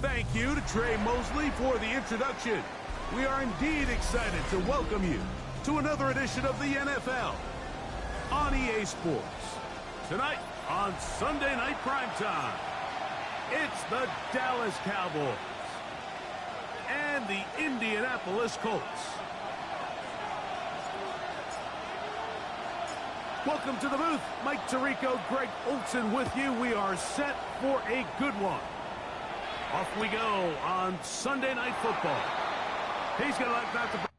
Thank you to Trey Mosley for the introduction. We are indeed excited to welcome you to another edition of the NFL on EA Sports. Tonight on Sunday Night Primetime, it's the Dallas Cowboys and the Indianapolis Colts. Welcome to the booth. Mike Tirico, Greg Olsen with you. We are set for a good one. Off we go on Sunday Night Football. He's going to let that to...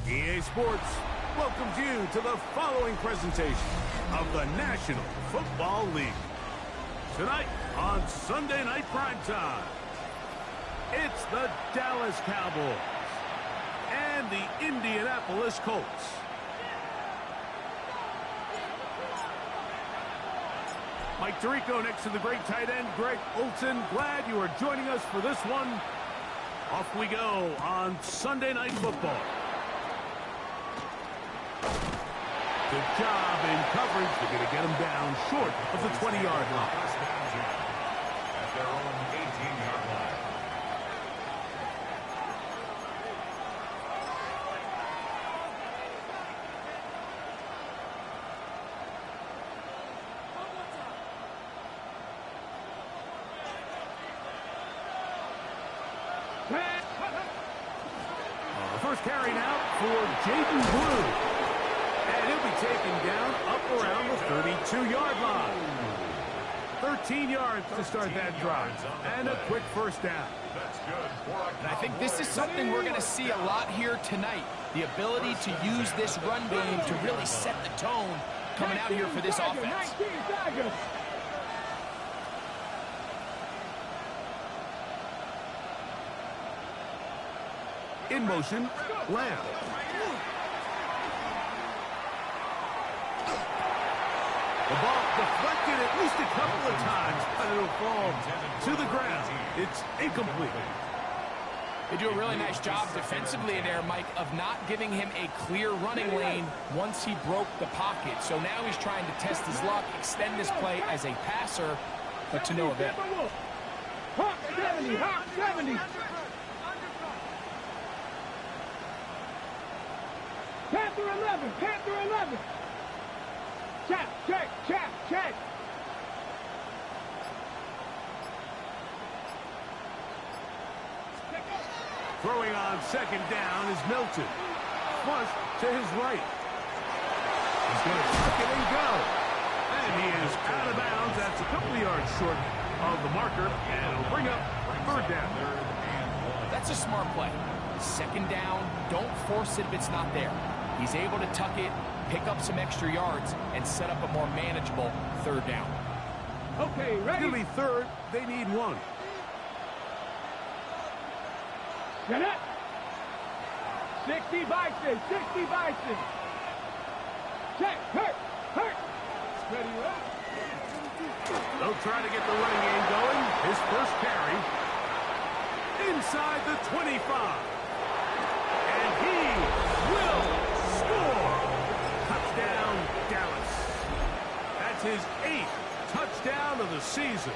EA Sports welcomes you to the following presentation of the National Football League. Tonight on Sunday Night Primetime, it's the Dallas Cowboys and the Indianapolis Colts. Mike Tirico next to the great tight end, Greg Olsen. Glad you are joining us for this one. Off we go on Sunday Night Football. Good job in coverage. They're going to get him down short of the 20-yard line. At their own 18-yard line. First carry now for Jaden Blue. And he'll be taken down up around the 32-yard line. 13 yards to start that drive. And a quick first down. That's good. And I think this is something we're going to see a lot here tonight. The ability to use this run game to really set the tone coming out here for this offense. In motion, Lamb. The ball deflected at least a couple of times, but it'll fall to the ground. It's incomplete. They do a really nice job defensively in there, Mike, of not giving him a clear running lane once he broke the pocket. So now he's trying to test his luck, extend this play as a passer, but to no avail. Hawk 70, Hawk 70. Panther 11, Panther 11. Check, check, check, check. Throwing on second down is Milton. Flush to his right. He's going to tuck it and go. And he is out of bounds. That's a couple of yards short of the marker. And it'll bring up third down. That's a smart play. Second down, don't force it if it's not there. He's able to tuck it, pick up some extra yards, and set up a more manageable third down. Okay, ready? It's going to be third. They need one. Get up. 60 Bison, 60 Bison. Check, hurt, hurt. Ready, right? They'll try to get the running game going. His first carry inside the 25. And he will score. Touchdown, Dallas. That's his 8th touchdown of the season.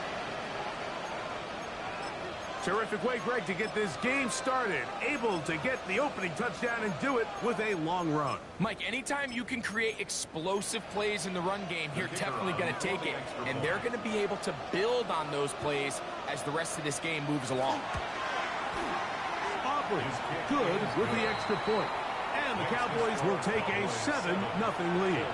Terrific way, Greg, to get this game started. Able to get the opening touchdown and do it with a long run. Mike, anytime you can create explosive plays in the run game, you're definitely going to take it. And they're going to be able to build on those plays as the rest of this game moves along. Aubrey, good with the extra point. And the Cowboys will take a 7-0 lead.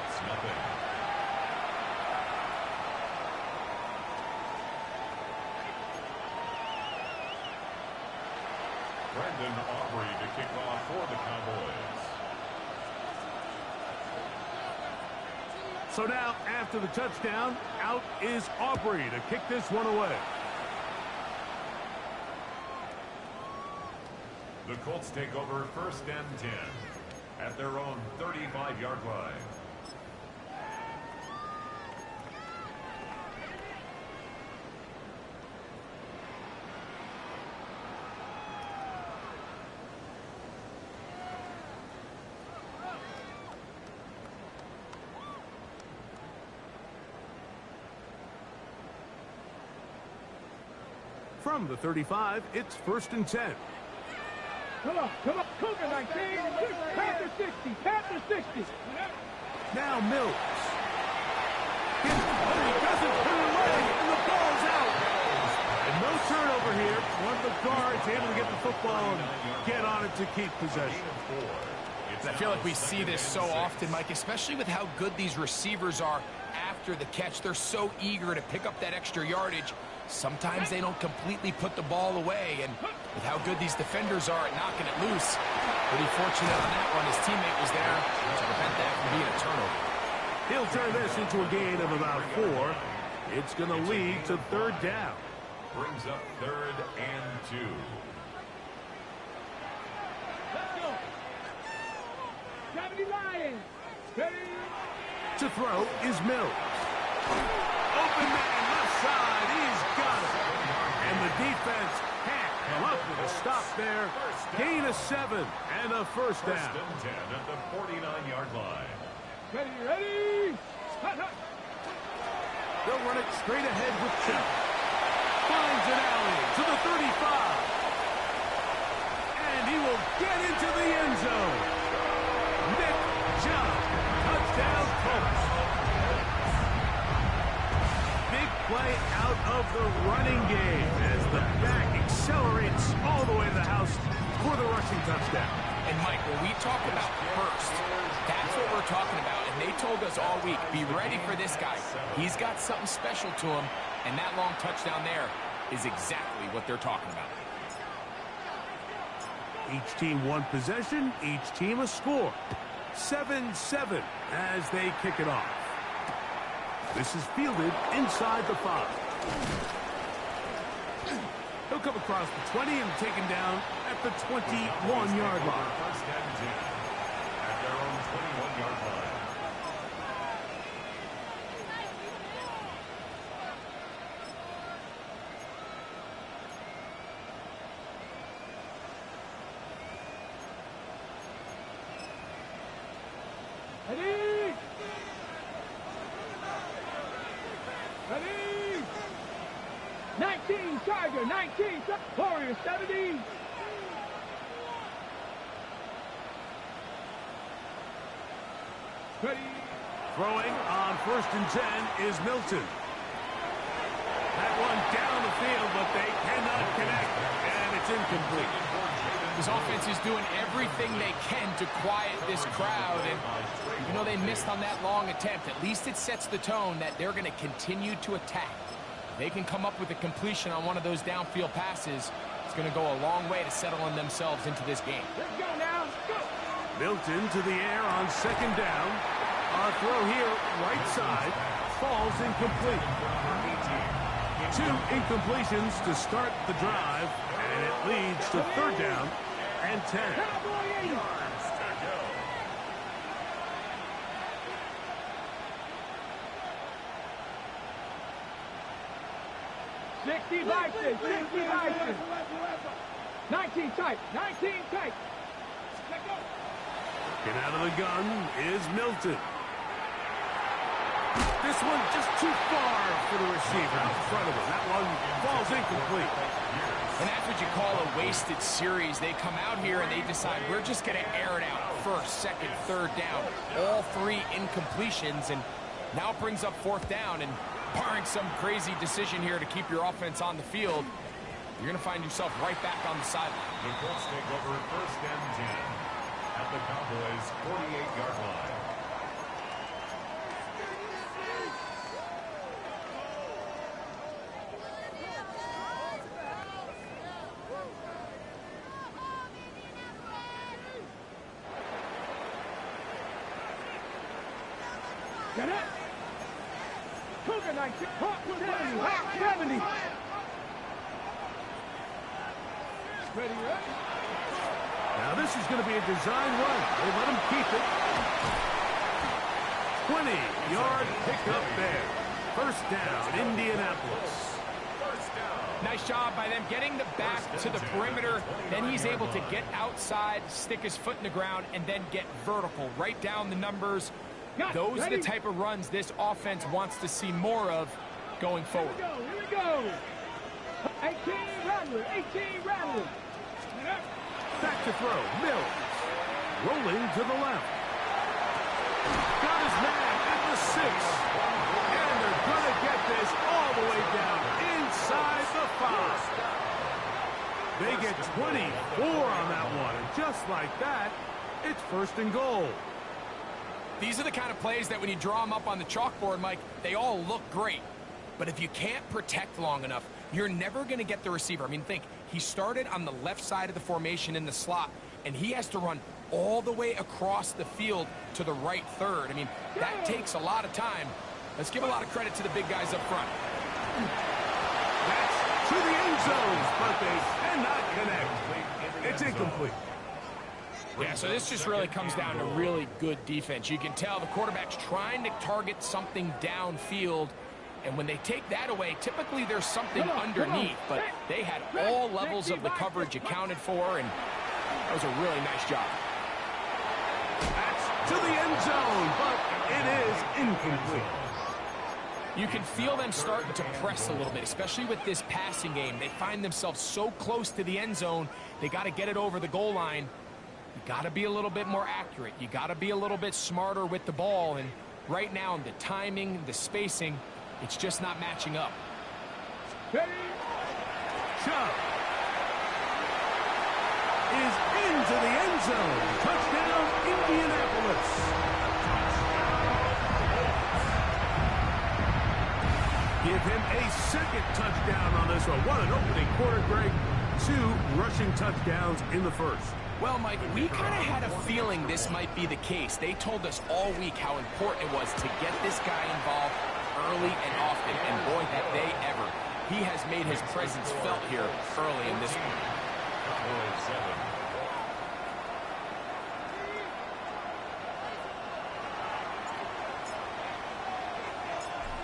Brandon Aubrey to kick off for the Cowboys. So now, after the touchdown, out is Aubrey to kick this one away. The Colts take over 1st and 10 at their own 35-yard line. From the 35, it's 1st and 10. Come on, Cougar 19, Panther 60, Panther 60. Now Mills. He doesn't put it away, and the ball's out. And no turnover here. One of the guards able to get the football and get on it to keep possession. I feel like we see this so often, Mike, especially with how good these receivers are after the catch. They're so eager to pick up that extra yardage. Sometimes they don't completely put the ball away, and with how good these defenders are at knocking it loose, pretty fortunate on that one. His teammate was there to prevent that from being a turnover. He'll turn this into a gain of about 4. It's going to lead to 3rd down. Brings up 3rd and 2. Let's go. 70 Lions. Ready? To throw is Mills. Open man, left side. He's got it. And the defense can't come up with a stop there. Gain of 7 and a 1st down. 1st and 10 at the 49-yard line. Ready? Hut, hut. They'll run it straight ahead with Chuck. Finds an alley to the 35. And he will get into the end zone. Nick Chubb, touchdown Colts. Big play out of the running game as the back accelerates all the way to the house for the rushing touchdown. And, Mike, when we talk about burst, that's what we're talking about. And they told us all week, be ready for this guy. He's got something special to him, and that long touchdown there is exactly what they're talking about. Each team one possession, each team a score. 7-7 as they kick it off. This is fielded inside the 5. He'll come across the 20 and taken down at the 21-yard line. 1st and 10 at their own 21-yard line. Ready? Ready? 19, Charger, 19, Warrior, 70. Ready? Throwing on 1st and 10 is Milton. That one down the field, but they cannot connect, and it's incomplete. This offense is doing everything they can to quiet this crowd, and even though they missed on that long attempt, at least it sets the tone that they're going to continue to attack. If they can come up with a completion on one of those downfield passes, it's going to go a long way to settling themselves into this game. Let's go now. Go. Milton to the air on 2nd down. Our throw here, right side, falls incomplete. 2 incompletions to start the drive, and it leads to 3rd down and 10. Cowboy 80. 60 Bison, 60 Bison. 19 tight, 19 tight. Let go. Get out of the gun is Milton. This one just too far for the receiver in front of him. That one falls incomplete. And that's what you call a wasted series. They come out here and they decide, we're just going to air it out. First, second, third down. All three incompletions, and now it brings up fourth down. And barring some crazy decision here to keep your offense on the field, you're going to find yourself right back on the sideline. The Colts take over first and 10 at the Cowboys' 48-yard line. Get it. Cougar 19. Hot 70. Ready, ready. Now this is going to be a design run. They let him keep it. 20-yard pickup there. First down, Indianapolis. Nice job by them getting the back to the perimeter. Then he's able to get outside, stick his foot in the ground, and then get vertical. Write down the numbers. Those are the type of runs this offense wants to see more of going forward. Here we go. 18 Rattler. Back to throw, Mills. Rolling to the left. Got his man at the 6. And they're going to get this all the way down inside the 5. They get 24 on that one. And just like that, it's first and goal. These are the kind of plays that when you draw them up on the chalkboard, Mike, they all look great. But if you can't protect long enough, you're never going to get the receiver. I mean, think, he started on the left side of the formation in the slot, and he has to run all the way across the field to the right third. I mean, that takes a lot of time. Let's give a lot of credit to the big guys up front. That's to the end zone, but they cannot connect. It's incomplete. Yeah, so this just really comes down to really good defense. You can tell the quarterback's trying to target something downfield, and when they take that away, typically there's something underneath, but they had all levels of the coverage accounted for, and that was a really nice job. That's to the end zone, but it is incomplete. You can feel them starting to press a little bit, especially with this passing game. They find themselves so close to the end zone, they got to get it over the goal line. You got to be a little bit more accurate. You got to be a little bit smarter with the ball, and right now, the timing, the spacing, it's just not matching up. Chubb is into the end zone. Touchdown, Indianapolis. Give him a second touchdown on this one. What an opening quarter, Greg. 2 rushing touchdowns in the first. Well, Mike, we kind of had a feeling this might be the case. They told us all week how important it was to get this guy involved early and often, and boy, have they ever. He has made his presence felt here early in this one.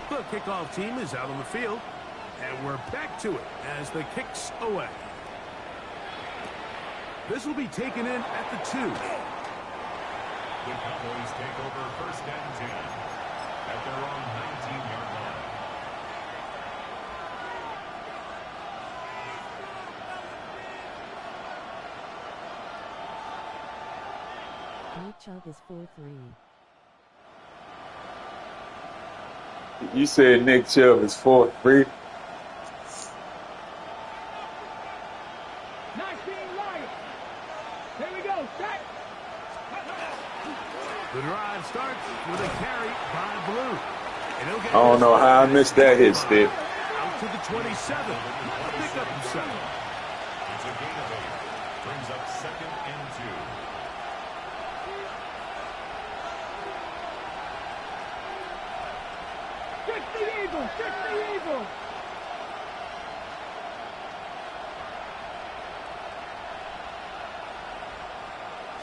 The kickoff team is out on the field, and we're back to it as the kick's away. This will be taken in at the 2. The Cowboys take over first and 10 at their own 19-yard line. Nick Chubb is 4-3. You said Nick Chubb is 4-3. The drive starts with a carry by Blue. I don't know how I missed that hit, Steve. Out to the 27. Pick up the 7. It's a gain of 8. Brings up second and 2. Kick the Eagles! Kick the Eagles!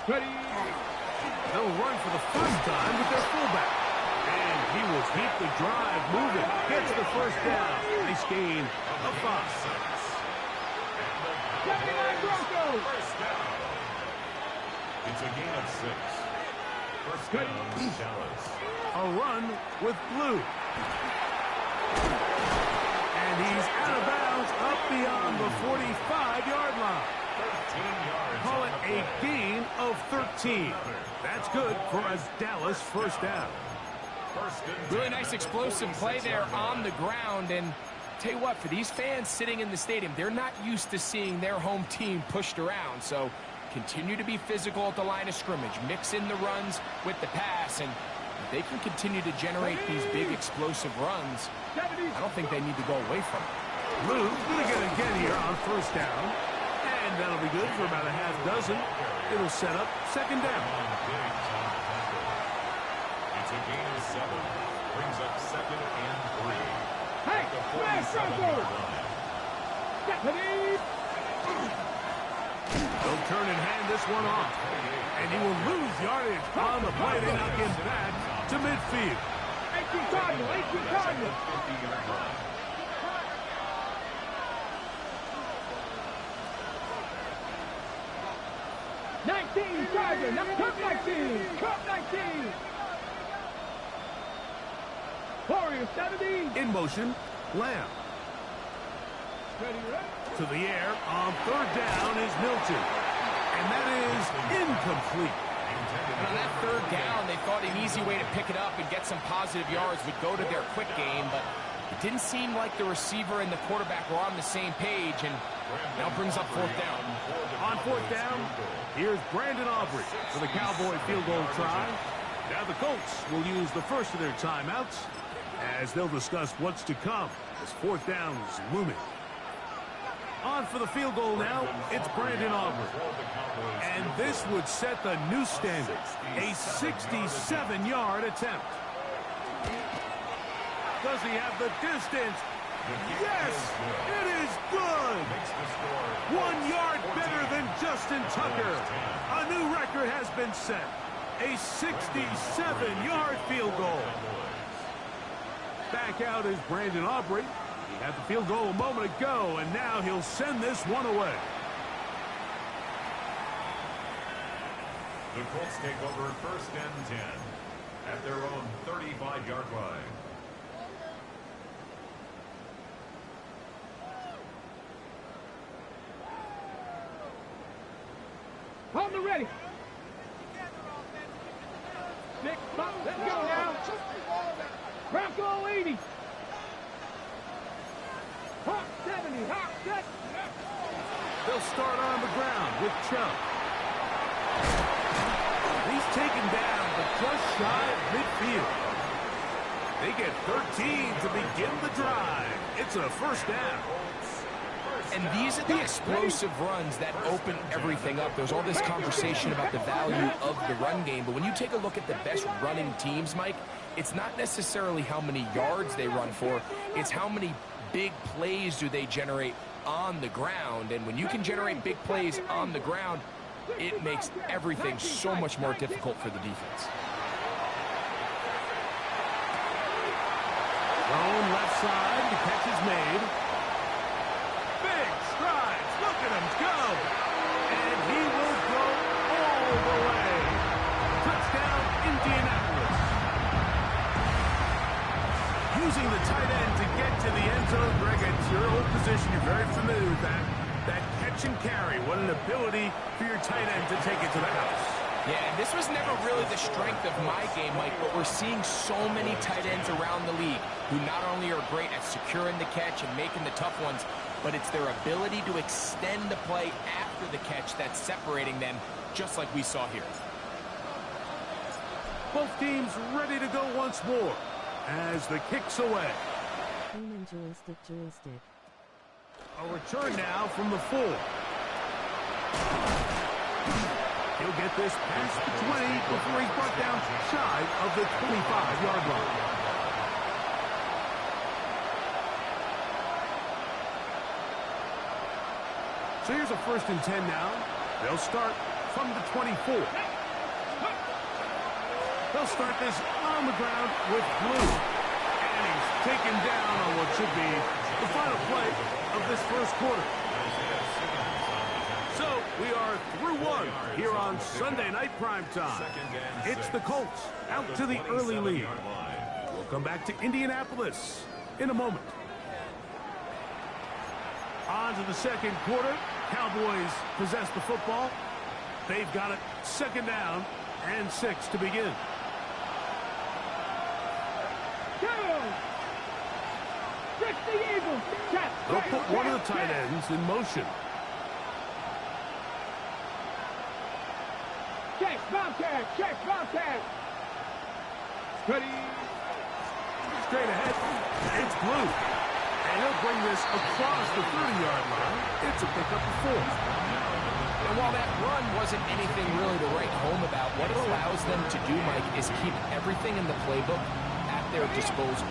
Ready? They'll run for the first time with their fullback. And he will keep the drive moving. Gets the first down. Nice gain of 5. 79 Broncos! First down. It's a gain of 6. First down, Dallas. A run with Blue. And And he's out of bounds up beyond the 45-yard line. 13 yards. Call it a gain of 13. That's good for a Dallas first down. Really nice explosive play there on the ground. And tell you what, for these fans sitting in the stadium, they're not used to seeing their home team pushed around. So continue to be physical at the line of scrimmage. Mix in the runs with the pass. And if they can continue to generate these big explosive runs, I don't think they need to go away from it. Lou's going to get it again here on first down. And that'll be good for about a half dozen. It'll set up second down. It's a gain of 7. Brings up 2nd and 3. Hey, At the flash 47-yard line. Deputy! They'll turn and hand this one off. And he will lose yardage on the play. They knock him back to midfield. 18 Cardinal, 18 Cardinal. 50-yard line. Cup 19! Cup 19! Warrior 70! In motion, Lamb. Ready, ready? To the air on third down is Milton. And that is incomplete. And on that third down, they thought an easy way to pick it up and get some positive yards would go to their quick game, but it didn't seem like the receiver and the quarterback were on the same page, and now brings up fourth down. On fourth down, here's Brandon Aubrey for the Cowboy field goal try. Now the Colts will use the first of their timeouts as they'll discuss what's to come as fourth down is looming. On for the field goal now, it's Brandon Aubrey. And this would set the new standard, a 67-yard attempt. Does he have the distance? Yes, it is good. 1 yard better than Justin Tucker. A new record has been set. A 67-yard field goal. Back out is Brandon Aubrey. He had the field goal a moment ago, and now he'll send this one away. The Colts take over 1st and 10 at their own 35-yard line. On the ready. Nick, let's go now. Bronco 80. Hawk 70. Hawk 70. They'll start on the ground with Chubb. He's taken down, but just shy of midfield. They get 13 to begin the drive. It's a first down. And these are the explosive runs that open everything up. There's all this conversation about the value of the run game, but when you take a look at the best running teams, Mike, it's not necessarily how many yards they run for, it's how many big plays do they generate on the ground. And when you can generate big plays on the ground, it makes everything so much more difficult for the defense. Thrown left side, the catch is made. Big strides, look at him go. And he will go all the way. Touchdown, Indianapolis. Using the tight end to get to the end zone, Greg, it's your old position. You're very familiar with that. That catch and carry, what an ability for your tight end to take it to the house. Yeah, and this was never really the strength of my game, Mike, but we're seeing so many tight ends around the league who not only are great at securing the catch and making the tough ones, but it's their ability to extend the play after the catch that's separating them, just like we saw here. Both teams ready to go once more as the kick's away. Human joystick. A return now from the 4. He'll get this past the 20 before he's brought down shy of the 25-yard line. So here's a 1st and 10 now. They'll start from the 24. They'll start this on the ground with Blue. And he's taken down on what should be the final play of this first quarter. So we are through one here on Sunday Night Primetime. It's the Colts out to the early lead. We'll come back to Indianapolis in a moment. On to the second quarter. Cowboys possess the football. They've got it 2nd down and 6 to begin. They'll put one of the tight ends in motion. Check, Bobcat. Ready. Straight ahead. It's Blue. And he'll bring this across the 30-yard line. It's a pickup of 4. And while that run wasn't anything really to write home about, what it allows them to do, Mike, is keep everything in the playbook at their disposal.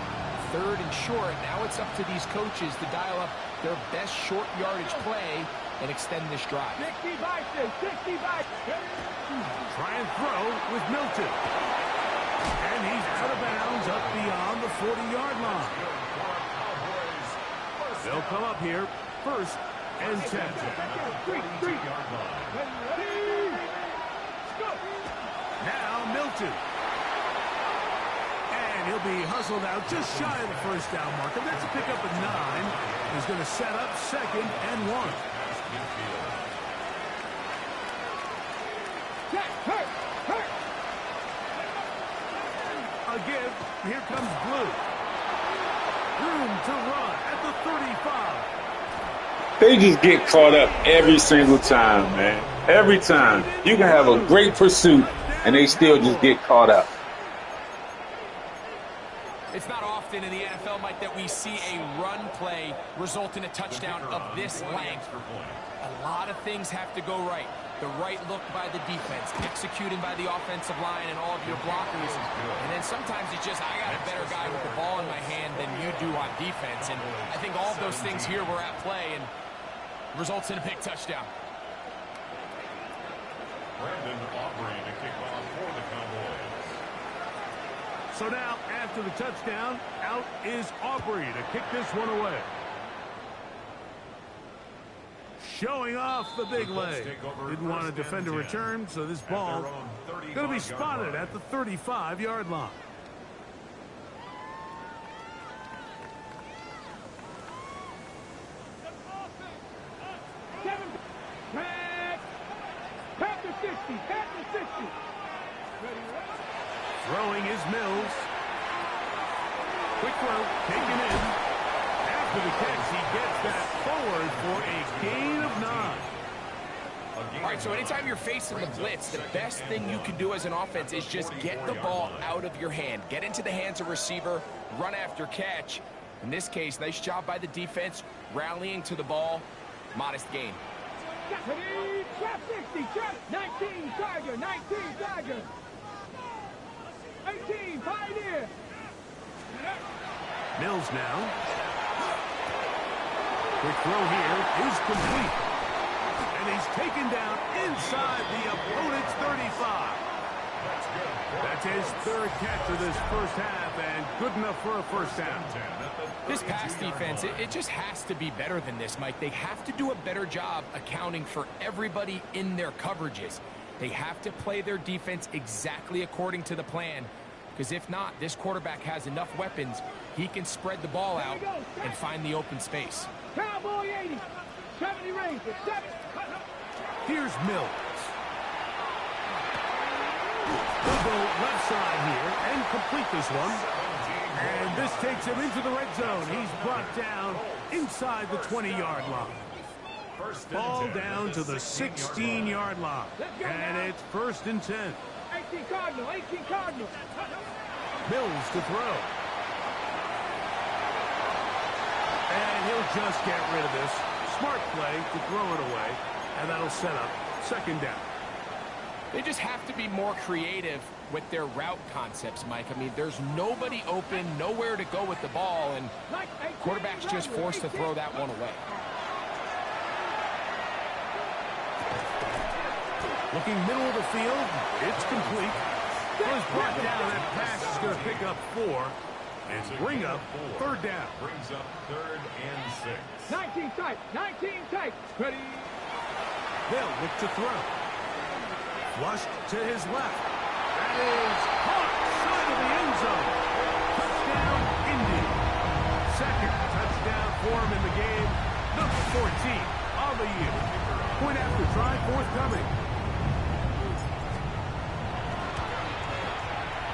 3rd and short, now it's up to these coaches to dial up their best short yardage play and extend this drive. 60 Try and throw with Milton. And he's out of bounds up beyond the 40-yard line. They'll come up here 1st and 10. Now Milton. And he'll be hustled out just shy of the 1st down marker. That's a pickup of 9. He's going to set up 2nd and 1. Again, here comes Blue. Room to run at the 35. They just get caught up every single time, man. Every time. You can have a great pursuit, and they still just get caught up. It's not often in the NFL, Mike, that we see a run play result in a touchdown of this length. A lot of things have to go right. The right look by the defense, executing by the offensive line and all of your blockers. And then sometimes it's just, I got a better guy with the ball in my hand than you do on defense. And I think all of those things here were at play and results in a big touchdown. Brandon Aubrey to kick off for the Cowboys. So now, after the touchdown, out is Aubrey to kick this one away. Showing off the big leg. Didn't want to defend a return, so this ball going to be spotted at the 35-yard line. Panther 60. Throwing is Mills. Quick throw, taken in. After the catch, he gets that forward for a gain of 9. All right, so anytime you're facing the blitz, the best thing you can do as an offense is just get the ball out of your hand. Get into the hands of receiver, run after catch. In this case, nice job by the defense, rallying to the ball. Modest gain. Trap 60, trap 19, Tiger, 18, Pioneer. Mills now. Quick throw here is complete. And he's taken down inside the opponent's 35. That's his 3rd catch of this 1st half and good enough for a 1st down. This pass defense, it just has to be better than this, Mike. They have to do a better job accounting for everybody in their coverages. They have to play their defense exactly according to the plan, because if not, this quarterback has enough weapons, he can spread the ball out and find the open space. Cowboy 80, 70 range, 7. Here's Mills. He'll go left side here and complete this one. And this takes him into the red zone. He's brought down inside the 20-yard line. Ball down to the 16-yard line. And it's 1st and 10. 18 Cardinal. Mills to throw. And he'll just get rid of this. Smart play to throw it away. And that'll set up 2nd down. They just have to be more creative with their route concepts, Mike. I mean, there's nobody open, nowhere to go with the ball, and quarterback's just forced to throw that one away. Looking middle of the field, it's complete. Was brought down, that pass is going to pick up 4 and bring up 3rd down. Brings up 3rd and 6. 19 tight. Ready. They'll look to throw. Flushed to his left. That is caught side of the end zone. Touchdown, Indy. 2nd touchdown for him in the game. Number 14 on the year. Point after try forthcoming.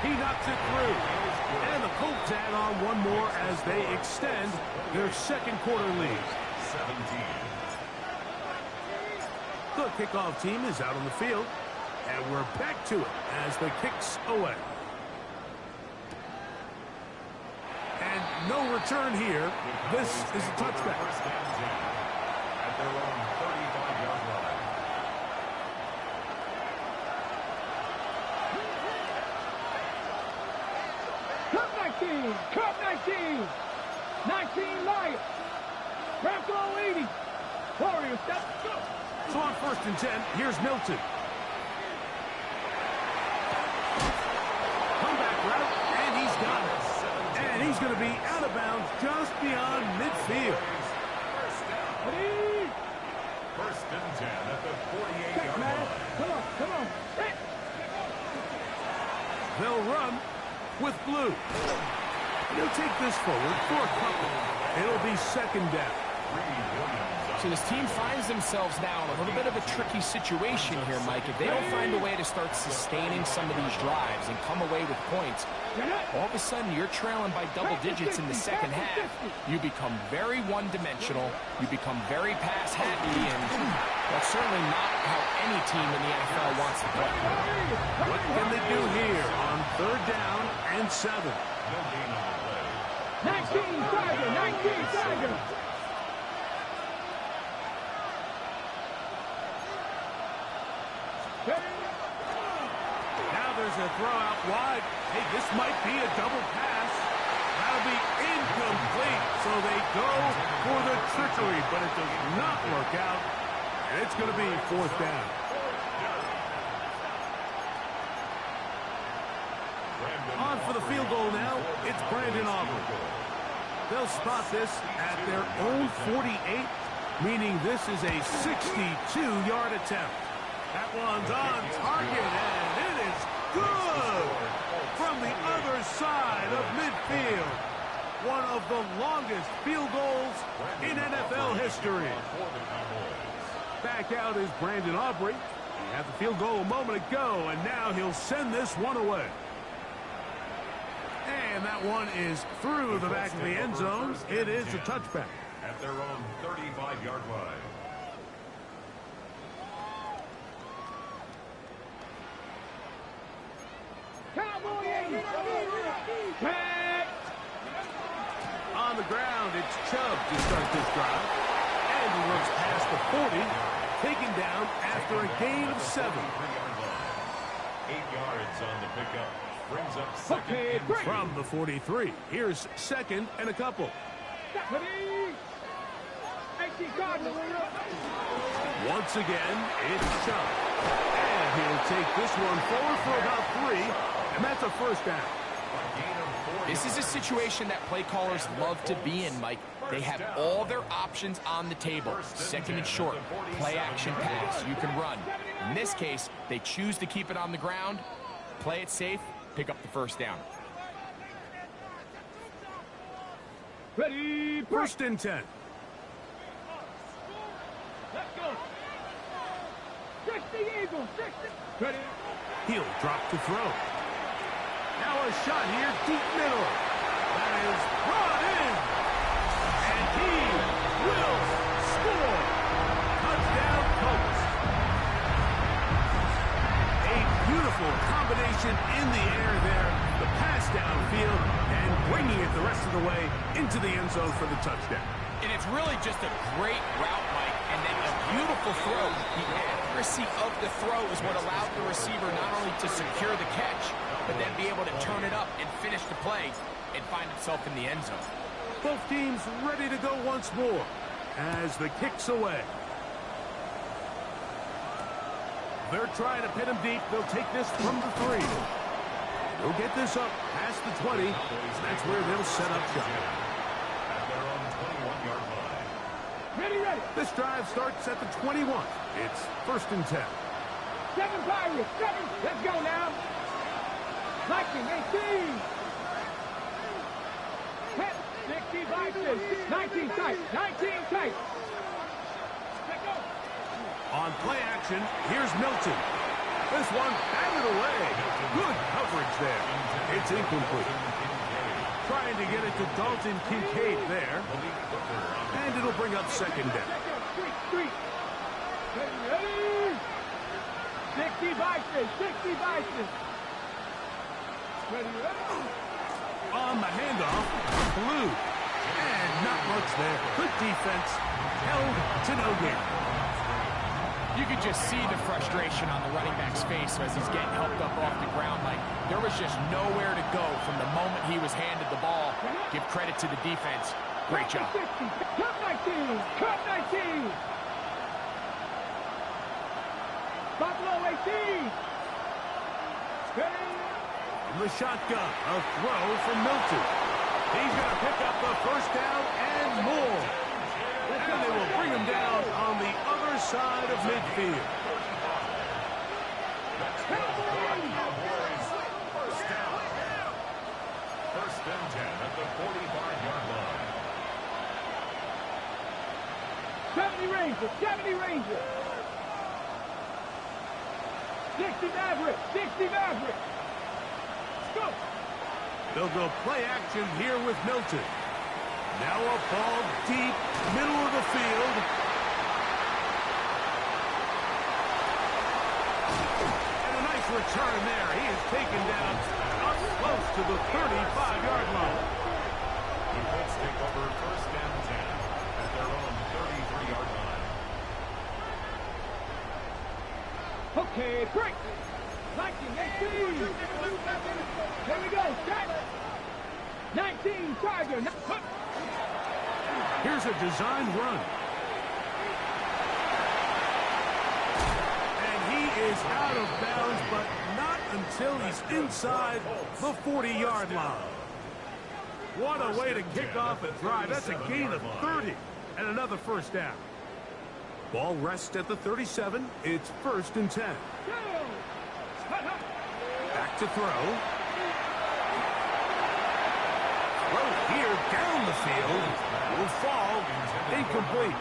He knocks it through. And the Colts add on one more as they extend their second quarter lead. 17. The kickoff team is out on the field. And we're back to it as the kick's away. And no return here. This is a touchback. First and 10 at their own 35-yard line. Cut 19. Cut 19. 19 Lions. Bronco 80. Warriors, step, go. So on first and 10, here's Milton. Comeback route, and he's got it. And he's going to be out of bounds just beyond midfield. Ready? First and 10 at the 48-yard Man. line. Come on, come on. Hey. They'll run with blue. They'll take this forward for a couple. It'll be second down. So this team finds themselves now in a little bit of a tricky situation here, Mike. If they don't find a way to start sustaining some of these drives and come away with points, all of a sudden you're trailing by double digits in the second half. You become very one-dimensional. You become very pass-happy, and that's certainly not how any team in the NFL wants to play. What can they do here on third down and 7? No gain on the play. 19 Tiger, 19 Tiger. Now there's a throw out wide. Hey, this might be a double pass. That'll be incomplete. So they go for the trickery, but it does not work out. And it's going to be fourth down. On for the field goal now. It's Brandon Aubrey. They'll spot this at their own 48, meaning this is a 62-yard attempt. That one's on target, and it is good from the other side of midfield. One of the longest field goals in NFL history. Back out is Brandon Aubrey. He had the field goal a moment ago, and now he'll send this one away. And that one is through the back of the end zone. It is a touchback. At their own 35-yard line. Cowboy 80. Back. On the ground, it's Chubb to start this drive. And he runs past the 40, taken down after a gain of 7. 8 yards on the pickup. Brings up second and break. From the 43, here's second and a couple. Ready? 18 Cardinals. Once again, it's Chubb. And he'll take this one forward for about 3, and that's a first down. This is a situation that play callers love to be in, Mike. They have all their options on the table. Second and short, play action pass, you can run. In this case, they choose to keep it on the ground, play it safe, pick up the first down. Ready? First and 10. Let's go. 60 Eagles. 60. Ready? He'll drop to throw. Now a shot here, deep middle. That is brought in. And he will score. Touchdown, Colts. A beautiful combination in the air there. The pass downfield and bringing it the rest of the way into the end zone for the touchdown. And it's really just a great route, Mike, and then a beautiful throw. The accuracy of the throw is what allowed the receiver not only to secure the catch, but then be able to turn it up and finish the play and find himself in the end zone. Both teams ready to go once more as the kick's away. They're trying to pin him deep. They'll take this from the 3. They'll get this up past the 20. That's where they'll set up shop. At their own 21-yard line. Ready, ready. This drive starts at the 21. It's first and 10. 7 Pirates. 7. Let's go now. 19, 18. 10, 65, 19 tight. 19 tight. On play action, here's Milton. This one batted away. Good coverage there. It's incomplete. Trying to get it to Dalton Kincaid there. And it'll bring up second down. Ready? 60 Bison, 60 Bison. Ready? On the handoff, Blue. And not much there. Good defense. Held to no gain. You could just see the frustration on the running back's face as he's getting helped up off the ground. Like, there was just nowhere to go from the moment he was handed the ball. Give credit to the defense. Great job. Cut 19, cut 19. Buffalo 18. Ready? The shotgun, a throw from Milton. He's going to pick up the first down and more. And they will bring him down on the other side of midfield. First down. First and 10 at the 45-yard line. 70 Rangers, 70 Rangers. 60 Maverick, 60 Maverick. Go. They'll go play action here with Milton. Now a ball deep, middle of the field. And a nice return there. He is taken down up close to the 35-yard line. The Colts take over first and 10 at their own 33-yard line. Okay, break. 19, 18. Here we go, set. 19, Tiger. Here's a design run. And he is out of bounds, but not until he's inside the 40-yard line. What a way to kick off a drive. That's a gain of 30 and another first down. Ball rests at the 37. It's first and 10. Back to throw. Throw here down the field. Will fall. Incomplete.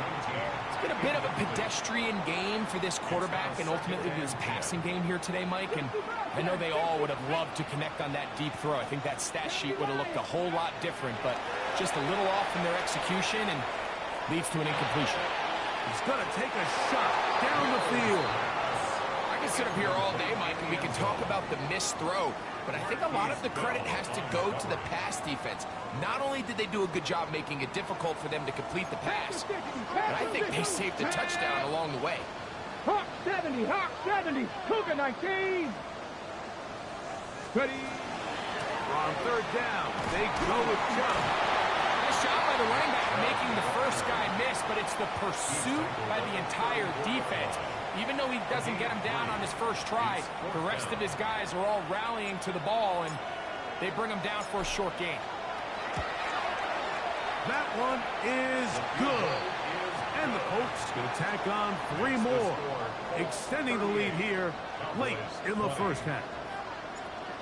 It's been a bit of a pedestrian game for this quarterback and ultimately this passing game here today, Mike. And I know they all would have loved to connect on that deep throw. I think that stat sheet would have looked a whole lot different, but just a little off in their execution and leads to an incompletion. He's going to take a shot down the field. I can sit up here all day, Mike, and we can talk about the missed throw, but I think a lot of the credit has to go to the pass defense. Not only did they do a good job making it difficult for them to complete the pass, but I think they saved a touchdown along the way. Hawk 70, Hawk 70, Cougar 19. Ready? On third down, they go with Chubb. Nice job by the running back making the first guy miss, but it's the pursuit by the entire defense. Even though he doesn't get him down on his first try, the rest of his guys are all rallying to the ball, and they bring him down for a short gain. That one is good. And the Colts going to tack on 3 more, extending the lead here late in the first half.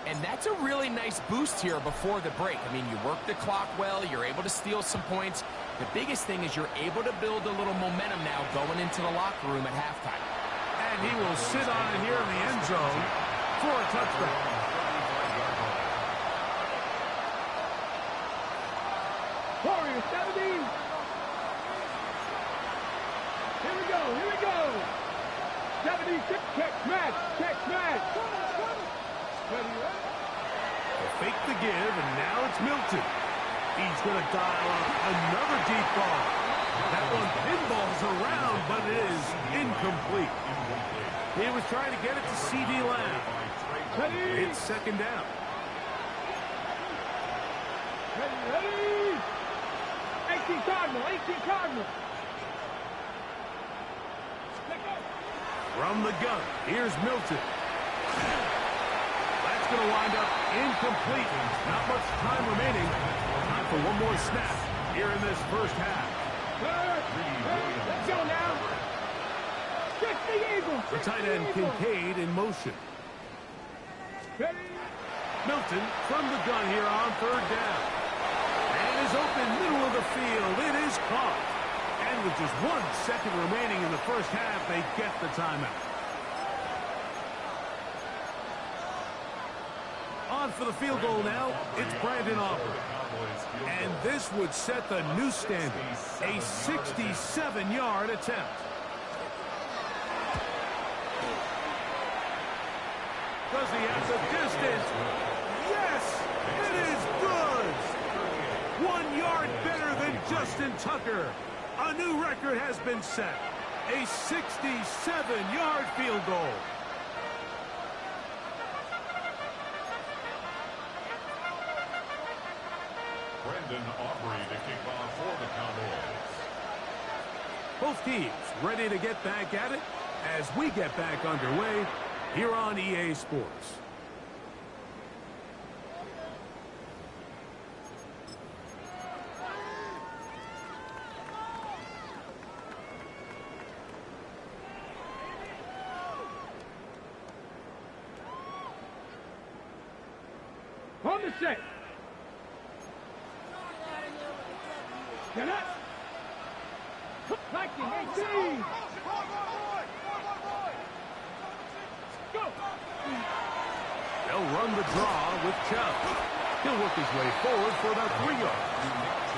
And that's a really nice boost here before the break. I mean, you work the clock well, you're able to steal some points. The biggest thing is you're able to build a little momentum now going into the locker room at halftime. And he will sit on it here in the end zone for a touchdown. Warriors 70. Here we go, here we go. 76, check smash, check smash. Ready, ready? They fake the give, and now it's Milton. He's going to dial up another deep ball. That one pinballs around, but it is incomplete. He was trying to get it to C.D. Lamb. Ready? It's second down. Ready, ready. 18 Cardinal, 18 Cardinal. From the gun, here's Milton. That's going to wind up incomplete. Not much time remaining. Time for one more snap here in this first half. Let's go now. 60 Eagles. The tight end Kincaid in motion. Ready? Milton from the gun here on third down. And is open middle of the field. It is caught. And with just 1 second remaining in the first half, they get the timeout. On for the field goal now, it's Brandon Aubrey. And this would set the new standard, a 67-yard attempt. Does he have the distance? Yes, it is good. 1 yard better than Justin Tucker. A new record has been set, a 67-yard field goal. Brandon Aubrey to kick off for the Cowboys. Both teams ready to get back at it as we get back underway here on EA Sports. On the set. Get up. 1918. Go. They'll run the draw with Chubb. He'll work his way forward for about 3 yards.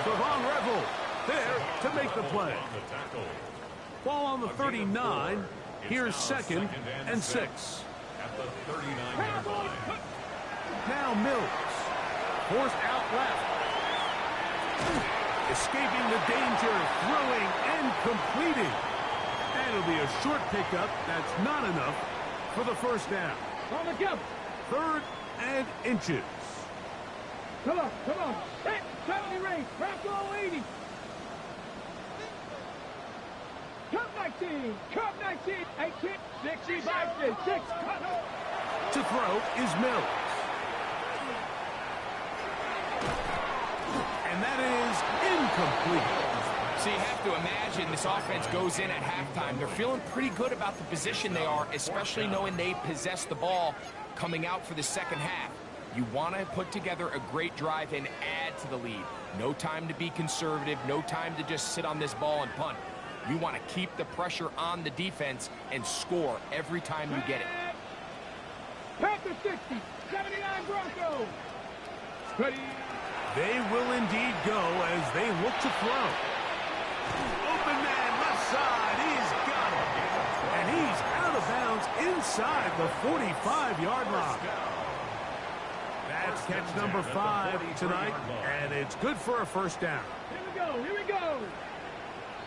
Savon Revel there to make the play. Ball on the 39. Here's 2nd and 6. At the 39-yard line. Now Mills. Forced out left. Escaping the danger, throwing and completing. And it'll be a short pickup. That's not enough for the first down. On the jump. 3rd and inches. Come on, come on. Hit 70 range. Crack all 80. Cup 19. Cup 19. 18. 60 by 6. To throw is Mills. And that is incomplete. So you have to imagine this offense goes in at halftime. They're feeling pretty good about the position they are, especially knowing they possess the ball coming out for the second half. You want to put together a great drive and add to the lead. No time to be conservative, no time to just sit on this ball and punt. You want to keep the pressure on the defense and score every time you get it. Packers 60, 79 Broncos. Ready. They will indeed go as they look to throw. Open man left side, he's got it. And he's out of bounds inside the 45-yard line. That's catch number 5 tonight, and it's good for a first down. Here we go, here we go.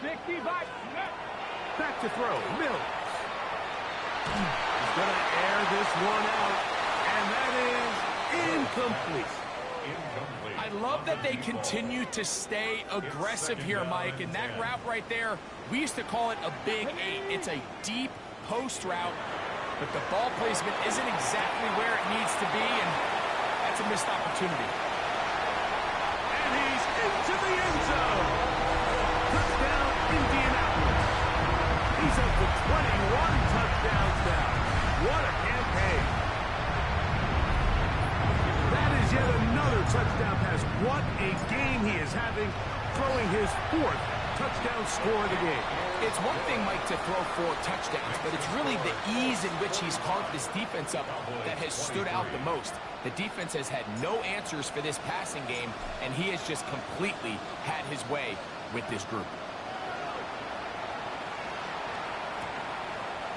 60 by. Back to throw, Mills. He's going to air this one out, and that is incomplete. I love that they continue to stay aggressive here, Mike, and that route right there, we used to call it a big 8. It's a deep post route, but the ball placement isn't exactly where it needs to be, and that's a missed opportunity. And he's into the end zone. Touchdown, Indianapolis. He's up to 21 touchdowns now. What a campaign. That is yet another touchdown pass. What a game he is having, throwing his 4th touchdown score of the game. It's one thing, Mike, to throw 4 touchdowns, but it's really the ease in which he's carved this defense up that has stood out the most. The defense has had no answers for this passing game, and he has just completely had his way with this group.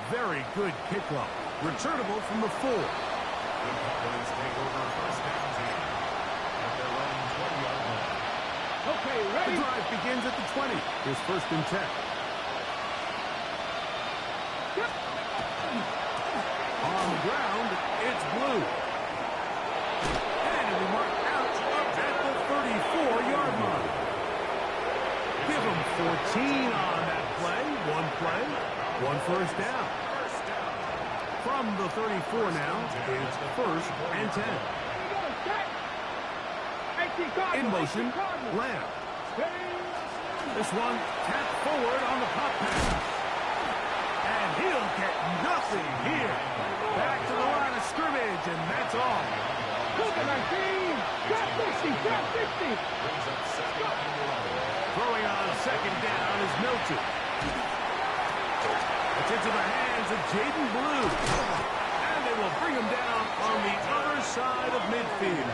Very good kickoff. Returnable from the 4. The Cowboys take over first down team at their own 20-yard line. Okay, The ready. drive begins at the 20. Here's 1st and 10. On the ground, it's Blue. And it'll be marked out at the 34-yard line. Give him 14 on that play. 1 first down. From the 34 now, it's 1st and 10. In motion, Lamb. This one tapped forward on the pop pass. And he'll get nothing here. Back to the line of scrimmage, and that's all. Throwing on second down is Milton. It's into the hands of Jaden Blue. And they will bring him down on the other side of midfield.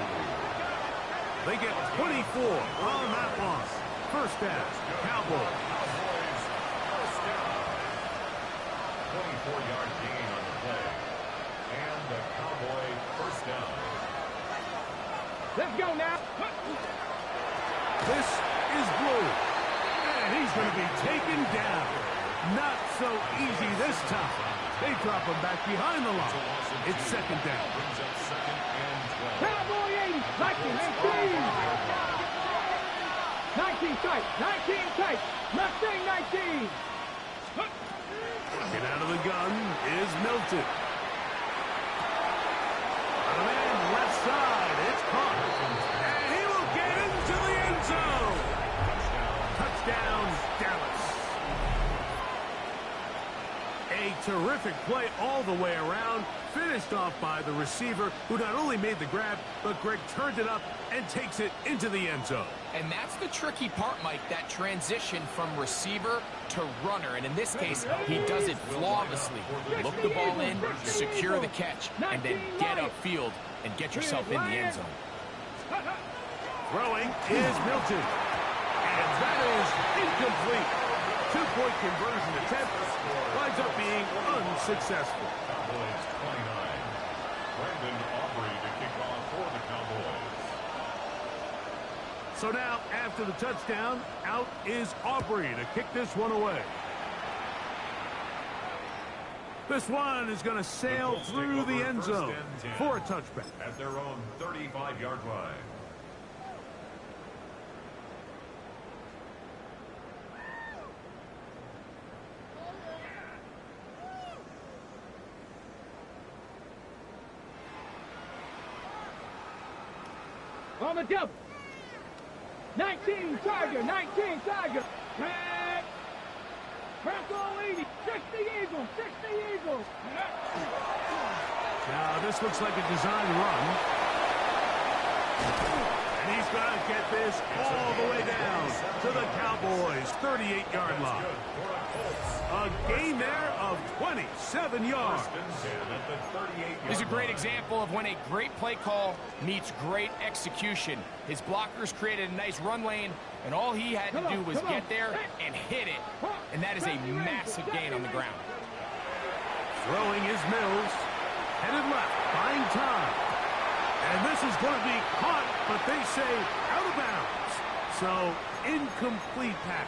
They get 24 on that one. First down, Cowboys. 24-yard gain on the play. And the Cowboy first down. Let's go now. This is Blue. And he's going to be taken down. Not so easy this time. They drop him back behind the line. It's second down. Cowboy 80. 19 tight. 19 tight. Mustang 19. Get out of the gun is Milton. A man left side. It's caught. And he will get into the end zone. Touchdown, Dallas. A terrific play all the way around. Finished off by the receiver, who not only made the grab, but Greg turned it up and takes it into the end zone. And that's the tricky part, Mike, that transition from receiver to runner. And in this case, he does it flawlessly. Look the ball in, secure the catch, and then get upfield and get yourself in the end zone. Throwing is Milton. And that is incomplete. Two-point conversion attempt winds up being unsuccessful. Cowboys 29. Brandon Aubrey to kick off for the Cowboys. So now, after the touchdown, out is Aubrey to kick this one away. This one is going to sail through the end zone for a touchback. At their own 35-yard line. On the double. 19 Tiger. 19 Tiger. Bronco 80. 60 Eagles. 60 Eagles. Now, this looks like a design run. And he's going to get this all the way down to the Cowboys' 38-yard line. A gain there of 27 yards. This is a great example of when a great play call meets great execution. His blockers created a nice run lane, and all he had to do was get there and hit it. And that is a massive gain on the ground. Throwing is Mills. Headed left, buying time. And this is going to be caught, but they say out of bounds. So, incomplete pass.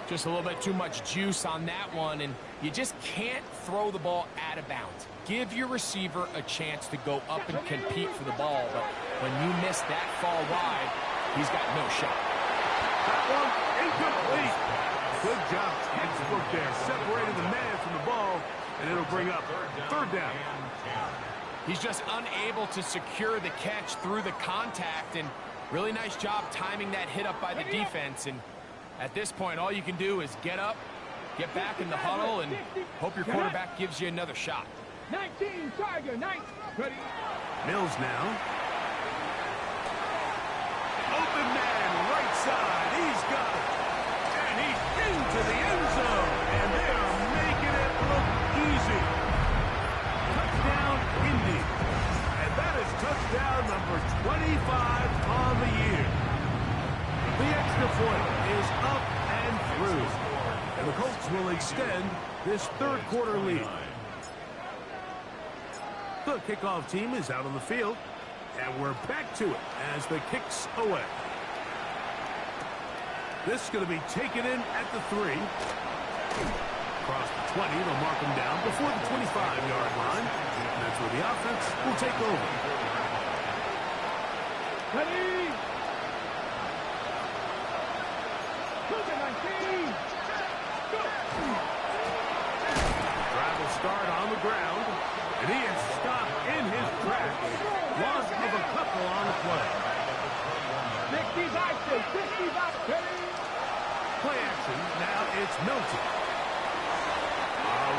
Just a little bit too much juice on that one, and you just can't throw the ball out of bounds. Give your receiver a chance to go up and compete for the ball, but when you miss that far wide, he's got no shot. That one incomplete. Good job, textbook there. Separated the man from the ball, and it'll bring up third down. He's just unable to secure the catch through the contact, and really nice job timing that hit up by the defense. And at this point, all you can do is get up, get back in the huddle, and hope your quarterback gives you another shot. 19 Tiger. 19. Ready. Mills now. Open man, right side. He's got it. And he's into the end zone. And they are making it look easy. Touchdown, Indy. And that is touchdown number 25 on the year. The extra point is up and through. And the Colts will extend this third quarter lead. The kickoff team is out on the field. And we're back to it as the kick's away. This is going to be taken in at the 3. Across the 20, they'll mark him down before the 25-yard line. And that's where the offense will take over. Ready. 19. Go. Drive will start on the ground. And he is stopped in his tracks. Loss of a couple on the play. 65. 65. Play action. Now it's Milton.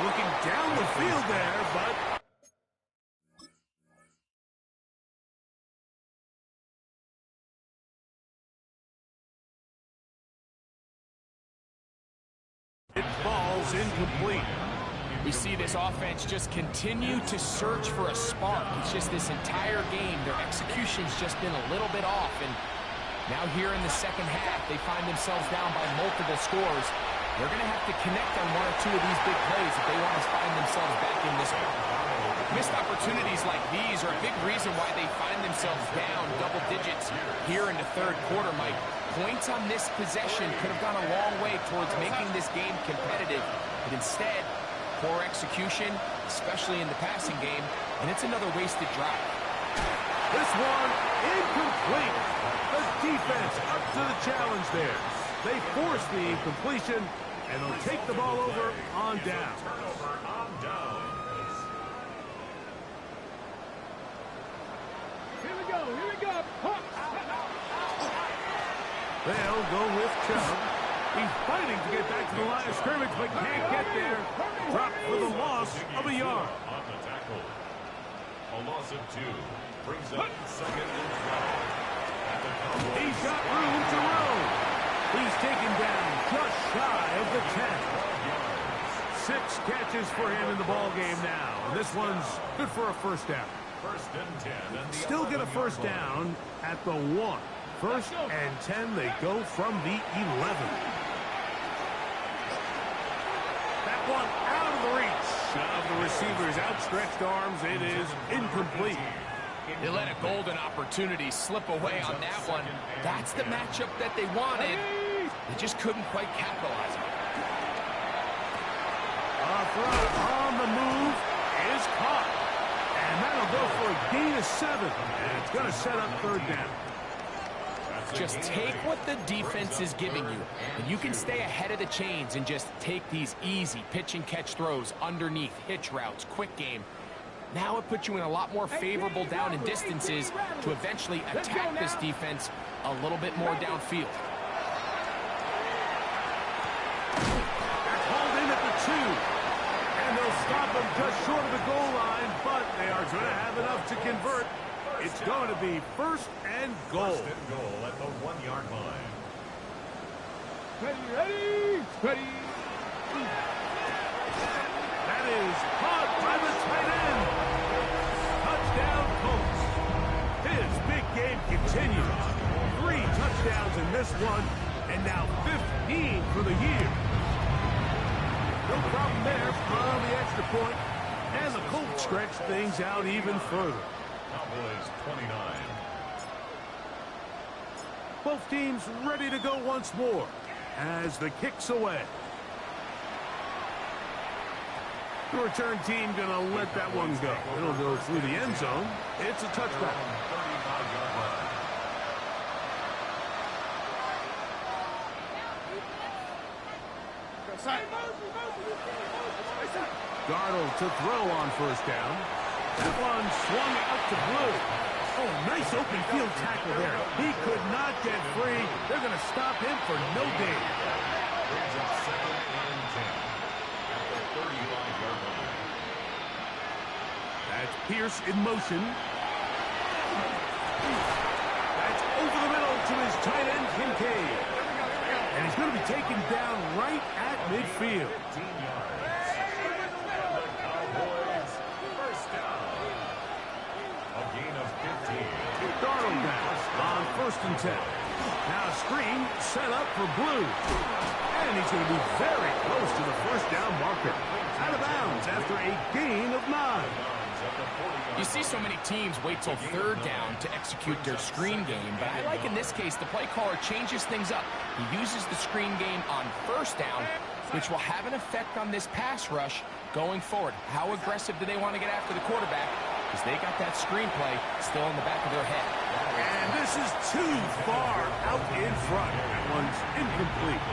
Looking down the field there, but is incomplete. We see this offense just continue to search for a spark. It's just this entire game, their execution's just been a little bit off. And now here in the second half, they find themselves down by multiple scores. They're going to have to connect on one or two of these big plays if they want to find themselves back in this one. Missed opportunities like these are a big reason why they find themselves down double digits here in the third quarter, Mike. Points on this possession could have gone a long way towards making this game competitive, but instead, poor execution, especially in the passing game, and it's another wasted drive. This one, incomplete. The defense up to the challenge there. They force the incompletion, and they'll take the ball over on down. Here we go, here we go. They'll go with Chubb. He's fighting to get back to the line of scrimmage, but can't get there. Dropped for the loss of a yard. On the tackle. A loss of 2 brings up second and 12. He's got room to roam. He's taken down just shy of the 10. 6 catches for him in the ball game now. And this one's good for a first down. First and 10. And Still get a first down at the 1. First and 10, they go from the 11. That one out of the reach of the receiver's outstretched arms. It is incomplete. They let a golden opportunity slip away on that one. That's the matchup that they wanted. They just couldn't quite capitalize on it. A throw on the move is caught. And that'll go for a gain of 7. And it's going to set up third down. Just take what the defense is giving you, and you can stay ahead of the chains and just take these easy pitch and catch throws underneath, hitch routes, quick game. Now it puts you in a lot more favorable down and distances to eventually attack this defense a little bit more downfield. Hauled in at the 2. And they'll stop them just short of the goal line, but they are going to have enough to convert. It's going to be first and goal. First and goal at the 1-yard line. Ready, ready. That is caught by the tight end. Touchdown, Colts. His big game continues. 3 touchdowns in this one, and now 15 for the year. No problem there on the extra point, and the Colts stretch things out even further. Cowboys 29. Both teams ready to go once more as the kick's away. The return team going to let that one go. It'll go through the end zone. It's a touchback. 35-yard line. Darnold to throw on first down. That one swung out to Blue. Oh, nice open field tackle there. He could not get free. They're going to stop him for no gain. Brings up second and 10 at the 35-yard line. That's Pierce in motion. That's over the middle to his tight end, Kincaid. And he's going to be taken down right at midfield. 15 yards. And the Cowboys first down. A gain of 15. Darnold down on first and 10. Now a screen set up for Blue. And he's going to be very close to the first down marker. Out of bounds after a gain of 9. You see so many teams wait till third down to execute their screen game, but I like in this case the play caller changes things up. He uses the screen game on first down, which will have an effect on this pass rush going forward. How aggressive do they want to get after the quarterback? Because they got that screen play still in the back of their head. And this is too far out in front. That one's incomplete.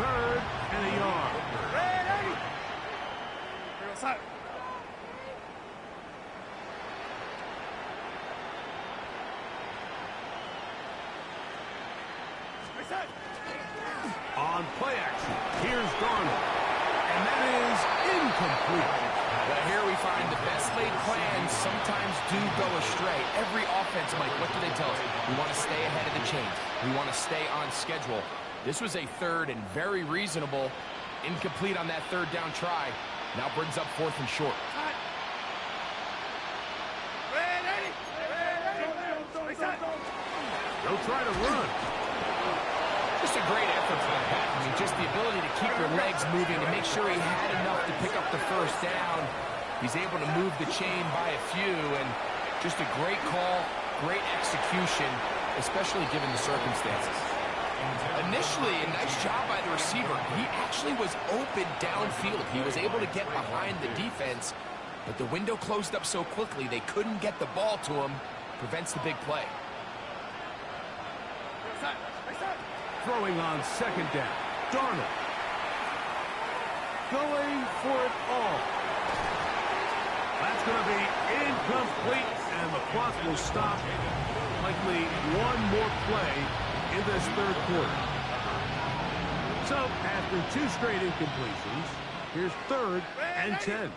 Third and a yard. Ready. On play action, here's Darnold. And that is incomplete. Well, here we find the best laid plans sometimes do go astray. Every offense, Mike, what do they tell us? We want to stay ahead of the chains. We want to stay on schedule. This was a third and very reasonable incomplete on that third down try. Now brings up 4th and short. They'll try to run. Just a great effort for the back. I mean, just the ability to keep your legs moving to make sure he had enough to pick up the first down. He's able to move the chain by a few, and just a great call, great execution, especially given the circumstances. Initially, a nice job by the receiver. He actually was open downfield. He was able to get behind the defense, but the window closed up so quickly they couldn't get the ball to him. Prevents the big play. Throwing on 2nd down. Darnold. Going for it all. That's going to be incomplete, and the clock will stop. Likely one more play in this 3rd quarter. So, after 2 straight incompletions, here's 3rd and 10.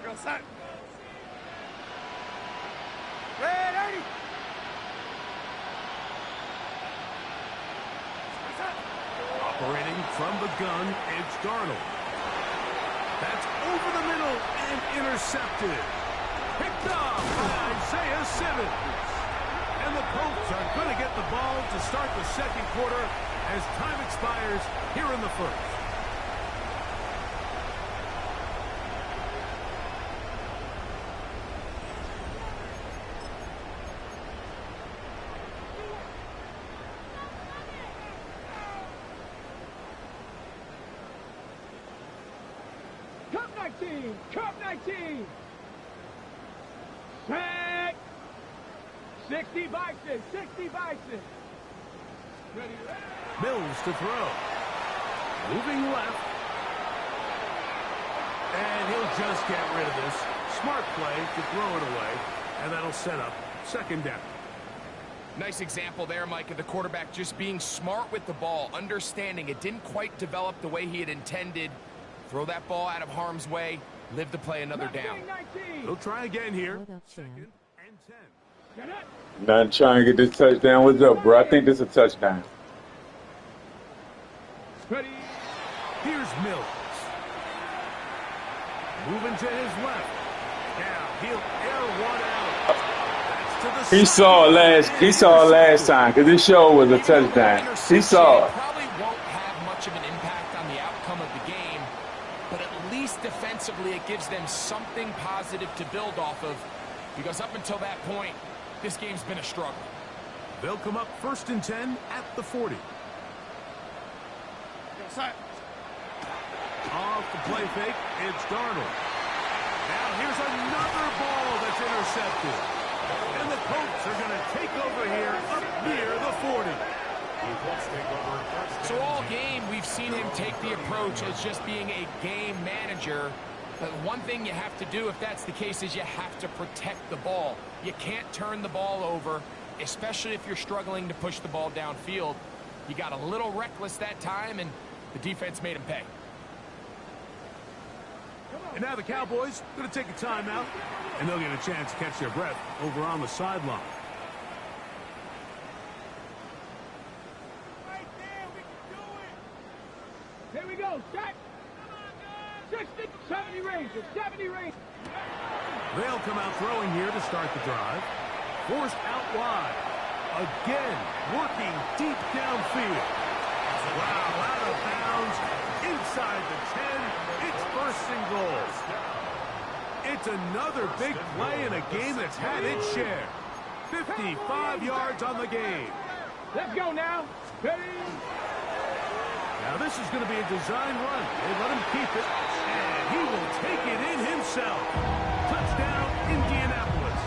Operating from the gun, it's Darnold. That's over the middle and intercepted. Picked up by Isaiah Simmons. And the Colts are going to get the ball to start the 2nd quarter as time expires here in the 1st. Cup 19. Back. 60 Bison. 60 Bison. Ready. Mills to throw. Moving left. And he'll just get rid of this. Smart play to throw it away. And that'll set up 2nd down. Nice example there, Mike, of the quarterback just being smart with the ball, understanding it didn't quite develop the way he had intended. Throw that ball out of harm's way, live to play another down. He'll try again here. What up, Sam? 2nd and 10. Not trying to get this touchdown. What's up, bro? I think this is a touchdown. Ready. Here's Mills. Moving to his left. Now he'll air one out. That's to the He saw it last time because this show was a touchdown. He saw it. Probably won't have much of an impact on the outcome of the game, but at least defensively it gives them something positive to build off of, because up until that point, this game's been a struggle. They'll come up 1st and 10 at the 40. Off the play fake, it's Darnold. Now here's another ball that's intercepted. And the Colts are going to take over here up near the 40. So all game, we've seen him take the approach as just being a game manager. But one thing you have to do if that's the case is you have to protect the ball. You can't turn the ball over, especially if you're struggling to push the ball downfield. He got a little reckless that time, and the defense made him pay. And now the Cowboys going to take a timeout, and they'll get a chance to catch their breath over on the sideline. Right there, we can do it. Here we go, set. 60, 70 Rangers, 70 Rangers. They'll come out throwing here to start the drive. Forced out wide. Again, working deep downfield. Wow, out of bounds, inside the 10. It's 1st and goal. It's another big play in a game that's had its share. 55 yards on the game. Let's go now. Ready? Now this is going to be a design run. They let him keep it, and he will take it in himself. Touchdown, Indianapolis.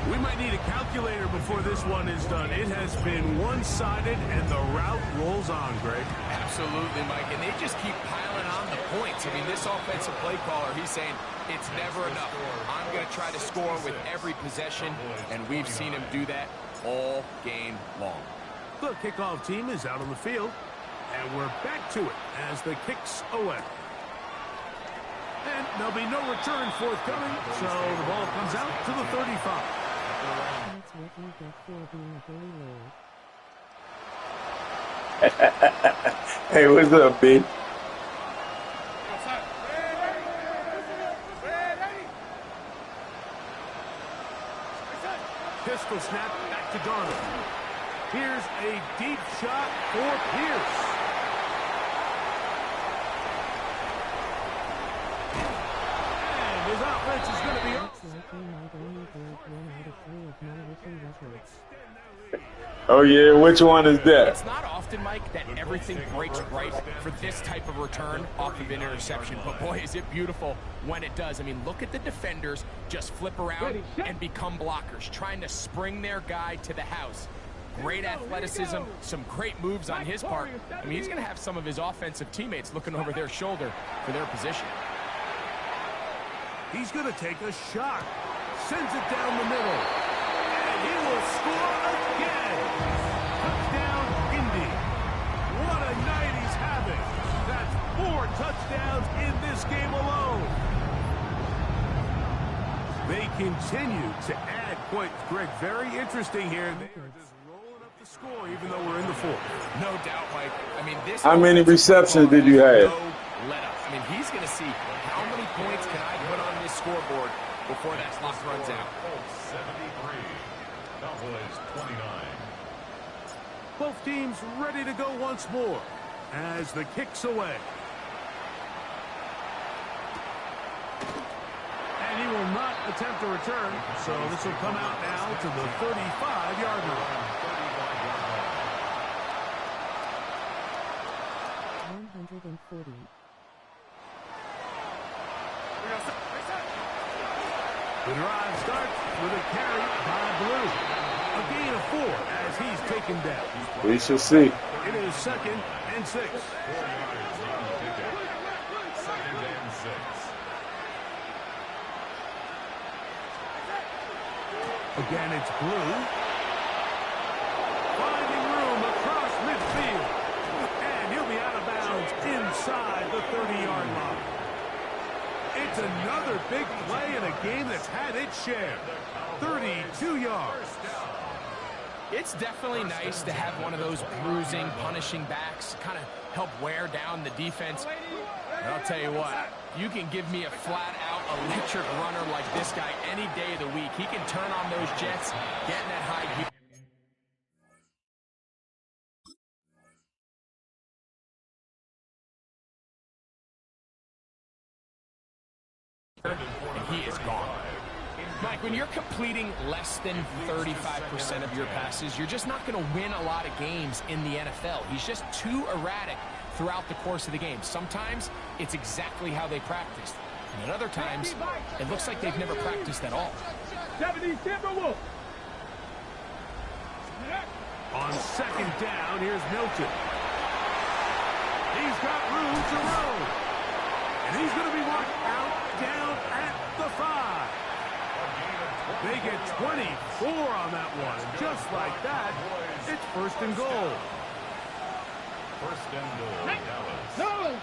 We might need a calculator before this one is done. It has been one-sided, and the route rolls on, Greg. Absolutely, Mike, and they just keep piling on the points. I mean, this offensive play caller, he's saying it's never enough. I'm going to try to score with every possession, and we've seen him do that all game long. The kickoff team is out on the field, and we're back to it as the kicks away. And there'll be no return forthcoming, so the ball comes out to the 35. That's what you get for being a bully, Lord. Hey, what's up, B? Pistol snap back to Darnold. Here's a deep shot for Pierce. And his offense is going to be up. Looks like we might only break 1 out of 3 of my written records. Oh, yeah, which one is that? It's not often, Mike, that everything breaks right for this type of return off of an interception. But, boy, is it beautiful when it does. I mean, look at the defenders just flip around and become blockers, trying to spring their guy to the house. Great athleticism, some great moves on his part. I mean, he's going to have some of his offensive teammates looking over their shoulder for their position. He's going to take a shot. Sends it down the middle. And he will score again. Touchdown, Indy. What a night he's having. That's 4 touchdowns in this game alone. They continue to add points. Greg, very interesting here. They are just rolling up the score even though we're in the 4th. No doubt, Mike. I mean, this. How many receptions did you have? No let up. I mean, he's going to see how many points can I put on this scoreboard before that clock runs out. 73. Cowboys 29. Both teams ready to go once more as the kick's away. And he will not attempt a return, so this will come out now to the 35-yard line. 140. The drive starts with a carry by Blue. A gain of 4 as he's taken down. We shall see. It is 2nd and 6. 4 yards on the pickup. 2nd and 6. Again, it's Blue. Finding room across midfield. And he'll be out of bounds inside the 30-yard line. It's another big play in a game that's had its share. 32 yards. It's definitely nice to have one of those bruising, punishing backs, kind of help wear down the defense. And I'll tell you what, you can give me a flat-out electric runner like this guy any day of the week. He can turn on those jets, get in that high gear. And he is gone. Mike, when you're completing less than 35% of your passes, you're just not going to win a lot of games in the NFL. He's just too erratic throughout the course of the game. Sometimes it's exactly how they practiced. And at other times, it looks like they've never practiced at all. 70 Timberwolves. On 2nd down, here's Milton. He's got room to roam. And he's going to be marked out down at the 5. They get 24 on that one. And just like that, it's 1st and goal. 1st and goal, Dallas. No.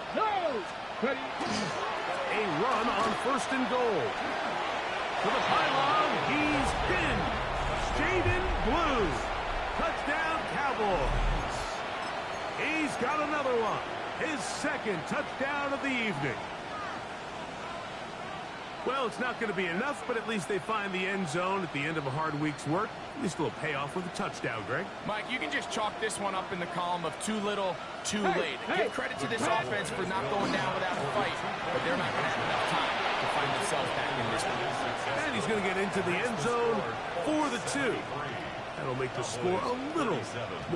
Ready. A run on 1st and goal. To the pylon, he's pinned. Jaden Blue. Touchdown, Cowboys. He's got another one. His 2nd touchdown of the evening. Well, it's not going to be enough, but at least they find the end zone at the end of a hard week's work. At least it'll pay off with a touchdown, Greg. Mike, you can just chalk this one up in the column of too little, too late. Give credit to this offense for not going down without a fight, but they're not going to have enough time to find themselves back in this one. And he's going to get into the end zone for the 2. That'll make the score a little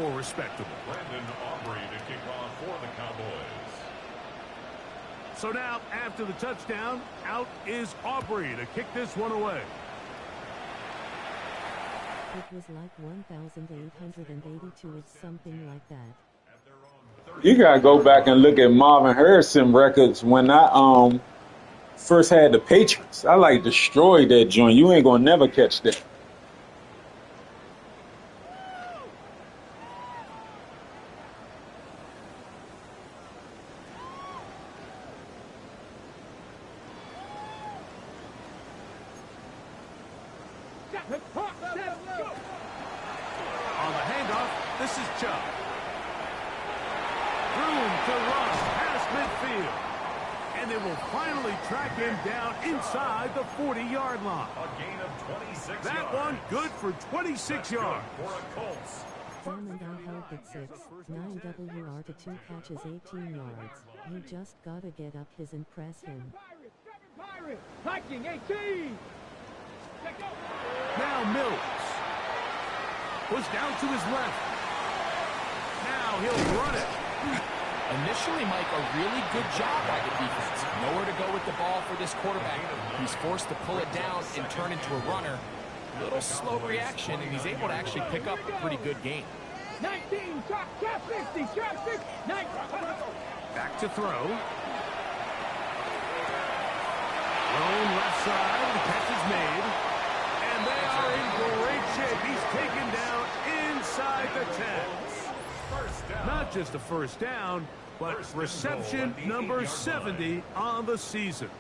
more respectable. Brandon Aubrey to kick off for the Cowboys. So now, after the touchdown, out is Aubrey to kick this one away. It was like 1,882. It's something like that. You gotta go back and look at Marvin Harrison records when I first had the Patriots. I like destroyed that joint. You ain't gonna never catch that. On the handoff, this is Chubb. room to run past midfield. And they will finally track him down inside the 40-yard line. A gain of 26 That yards. one good for 26 That's yards. good for a Colts. Diamond I held at 6, 9 WR to 2 catches 18 yards. You just gotta get up his and press him. Pirates, hiking 18. Now Mills. Push down to his left. Now he'll run it. Initially, Mike, a really good job by the defense. Nowhere to go with the ball for this quarterback. He's forced to pull it down and turn into a runner. Little slow reaction, and he's able to actually pick up a pretty good game. 19, trap 50, trap 50, 19. Back to throw. Thrown left side, the catch is made. And they are in great shape. He's taken down inside the 10. Not just a first down, but reception number 70 on the season.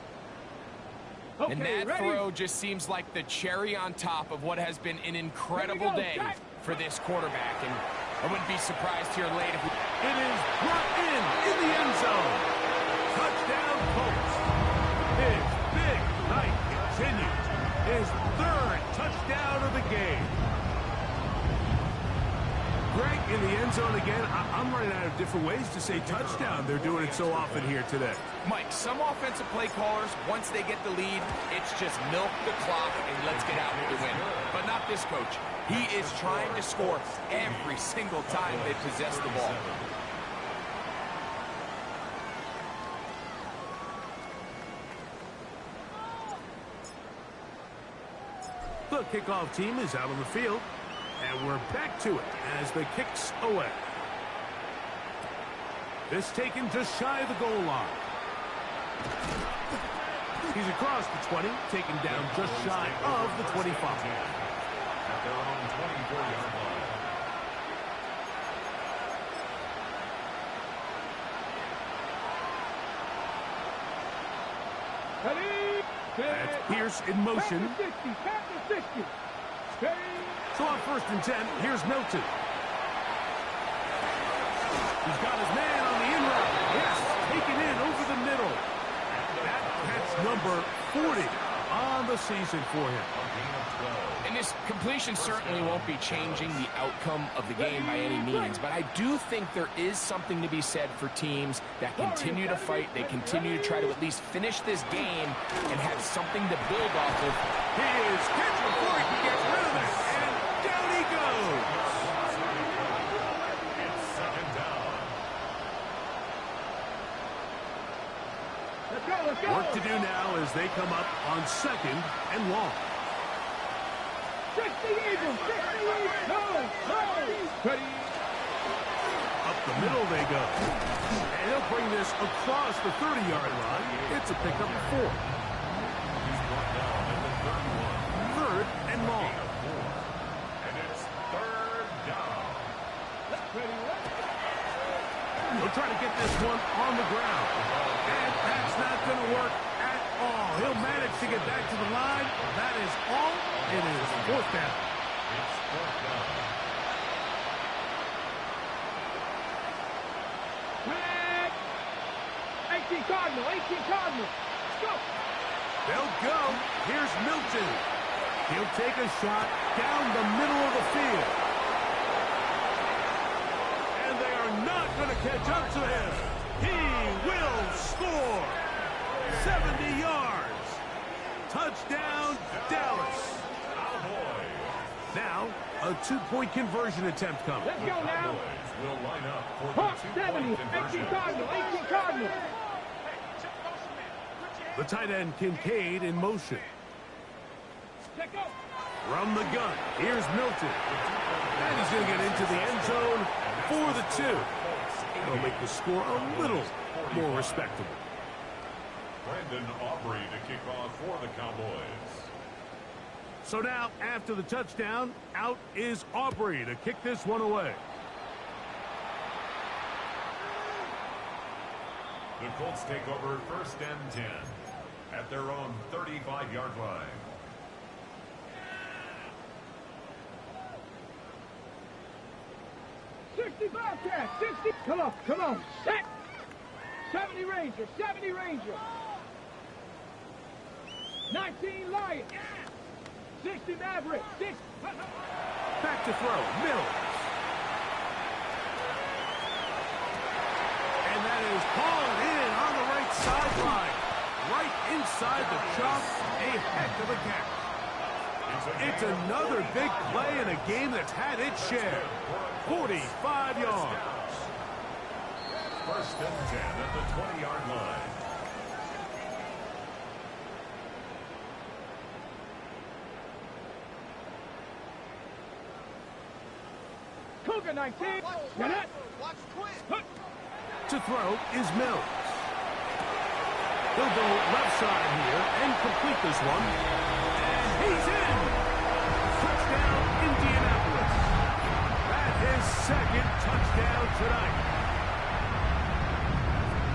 And that throw just seems like the cherry on top of what has been an incredible day for this quarterback. And I wouldn't be surprised here late if It is brought in the end zone. Touchdown Colts. His big night continues. His third touchdown of the game. Greg, in the end zone again. I'm running out of different ways to say touchdown. They're doing it so often here today. Mike, some offensive play callers, once they get the lead, it's just milk the clock and let's get out with the win. But not this coach. He is trying to score every single time they possess the ball. The kickoff team is out on the field. And we're back to it as the kick's away. This taken just shy of the goal line. He's across the 20, taken down just shy of the 25. At their own 24-yard line. That's Pierce in motion. 50, 50. So on 1st and 10, here's Milton. He's got his man on the in route. Yes, taken in over the middle. That catch number 40 on the season for him. And this completion certainly won't be changing the outcome of the game by any means, but I do think there is something to be said for teams that continue to fight. They continue to try to at least finish this game and have something to build off of. His catch before he can get rid of it, and down he goes. It's second down. Let's go. Work to do now as they come up on 2nd and long. 60 Eagles, 60 Eagles, no. Ready. Up the middle they go. And he'll bring this across the 30-yard line. It's a pickup of 4. He's brought down at the 31. 3rd and long. Gain of 4. And it's third down. He'll try to get this one on the ground. And that's not going to work at all. He'll manage to get back to the line. That is all. It is 4th down. It's 4th down. Red. 18 Cardinal. Let's go. They'll go. Here's Milton. He'll take a shot down the middle of the field. And they are not going to catch up to him. He will score. 70 yards. Touchdown, Dallas. Now, a 2-point conversion attempt coming. Let's go now. Cowboys will line up for Hawk the 70, 2-point 18 conversion. Cardinal. The tight end Kincaid in motion. Check out. From the gun, here's Milton. And he's going to get into the end zone for the 2. That'll make the score a little more respectable. Brandon Aubrey to kick off for the Cowboys. So now, after the touchdown, out is Aubrey to kick this one away. The Colts take over 1st and 10 at their own 35-yard line. 60 Bobcat, 60. Come on, set. 70 Ranger, 70 Ranger. 19 Lion. 60 Maverick, 6. Back to throw, Mills. And that is hauled in on the right sideline. Right inside the chalk, a heck of a catch. It's another big play in a game that's had its share. 45 yards. First and 10 at the 20-yard line. Cougar 19. Get it. To throw is Mills. He'll go left side here and complete this one. And he's in! Touchdown, Indianapolis. That is second touchdown tonight.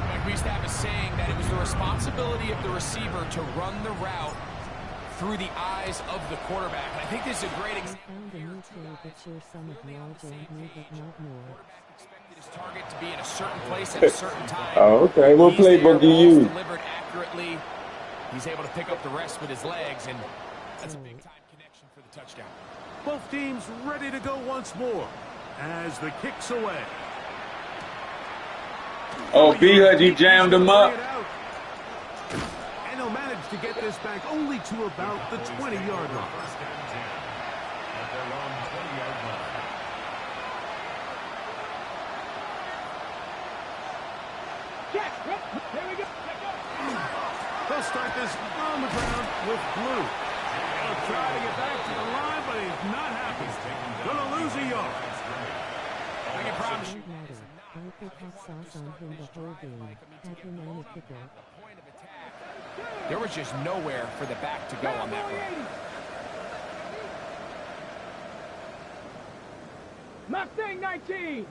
Like we used to have a saying that it was the responsibility of the receiver to run the route through the eyes of the quarterback. And I think this is a great example. Found a new tool that shares some of knowledge and me, but not more. Expected his target to be in a certain place at a certain time. Oh, okay. What He's there, playbook you ball's use? delivered accurately. He's able to pick up the rest with his legs, and that's a big-time connection for the touchdown. Both teams ready to go once more as the kick's away. Oh, B-Hud, you jammed him up. And he'll manage to get this back only to about the 20-yard line. First and 10 at their own 20-yard line. Check. Here we go. They'll start this on the ground with Blue. He'll try to get back to the line, but he's not happy. Gonna lose a yard. I can promise you. Don't matter. I put hot sauce on him the whole game. Had him on a pickle. There was just nowhere for the back to go on that run. Mustang 19.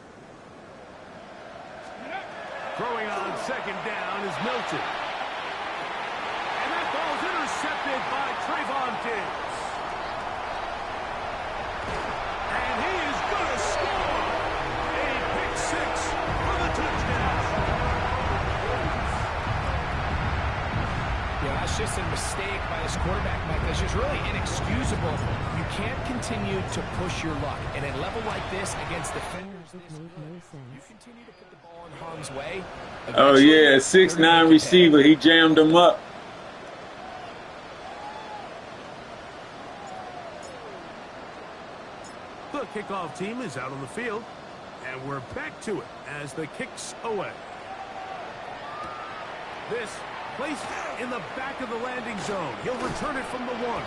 Throwing on second down is Milton. And that ball's intercepted by Trayvon Diggs. And he is going to score a pick six for the touchdown. Yeah, that's just a mistake by this quarterback, Mike. That's just really inexcusable. You can't continue to push your luck. And at a level like this, against defenders, It made no sense. you continue to put the ball in harm's way. Oh, yeah. 6'9" receiver. He jammed him up. The kickoff team is out on the field. And we're back to it as the kick's away. This placed in the back of the landing zone. He'll return it from the 1.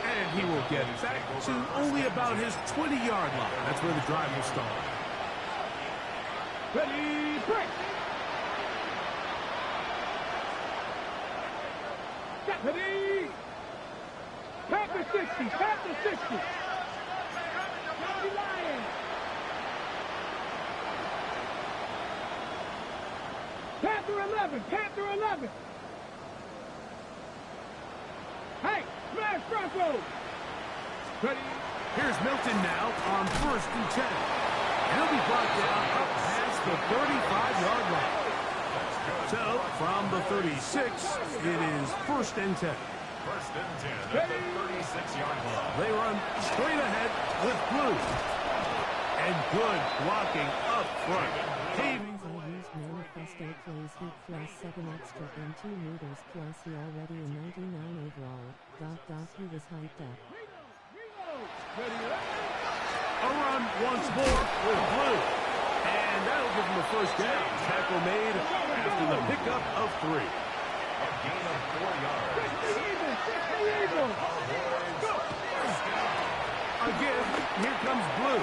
And he will get back to only about his 20-yard line. That's where the drive will start. Ready, break. Ready. Panther 60. Panther 60. 70 Lions. Panther 11. Panther 11. Hey, smash Broncos. Ready? Here's Milton now on 1st and 10. He'll be brought down up past the 35-yard line. So, from the 36, it is 1st and 10. First and 10 at the 36-yard line. They run straight ahead with Blue. And good blocking up front. Heaving I used Manifesto plays heat plus 7 extra and 2 meters plus he already a 99 overall. He was hyped up. a run once more with Blue. And that'll give him a first down. Tackle made after the pickup of 3. A gain of 4 yards. Again, here comes Blue.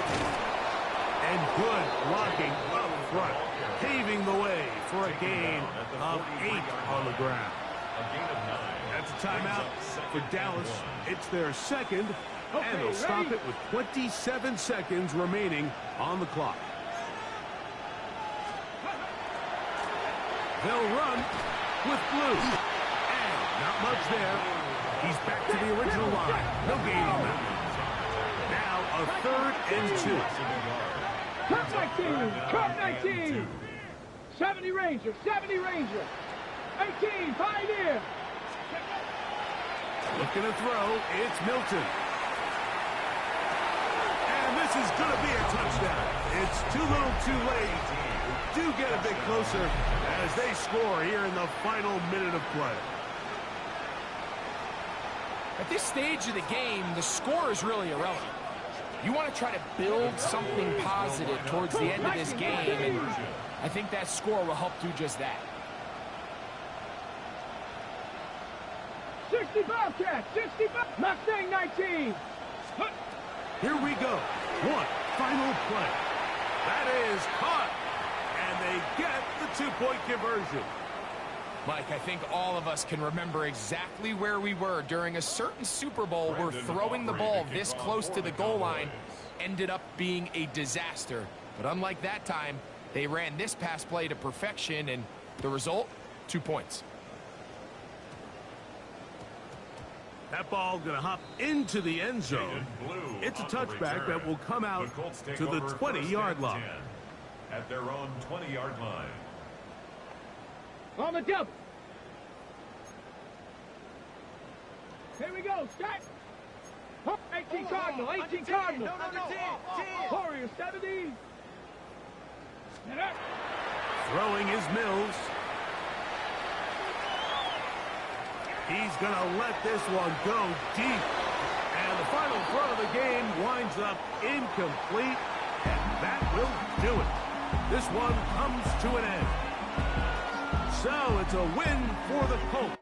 And good blocking up front, paving the way for a gain of 8 on the ground. A gain of 9. That's a timeout for Dallas. It's their second, and they'll stop it with 27 seconds remaining on the clock. They'll run with Blue. And not much there. He's back to the original line. No gain on that. Now a 3rd and 2. Cut 19. Cut 19. 70 Ranger. 70 Ranger. 18. Pioneer. Looking to throw. It's Milton. And this is going to be a touchdown. It's too little too late. Do get a bit closer as they score here in the final minute of play. At this stage of the game, the score is really irrelevant. You want to try to build something positive towards the end of this game, and I think that score will help do just that. 60 Bobcat. 60 Mustang 19. Here we go. One final play. That is caught. And they get the two-point conversion. Mike, I think all of us can remember exactly where we were during a certain Super Bowl where throwing the ball this close to the goal line ended up being a disaster. But unlike that time, they ran this pass play to perfection, and the result, 2 points. That ball going to hop into the end zone. It's a touchback that will come out to the 20-yard line. At their own 20-yard line. On the double. Here we go. Start. 18 Cardinal. 18 Cardinal. Warrior 70. Throwing is Mills. He's going to let this one go deep. And the final throw of the game winds up incomplete. And that will do it. This one comes to an end. So it's a win for the Colts.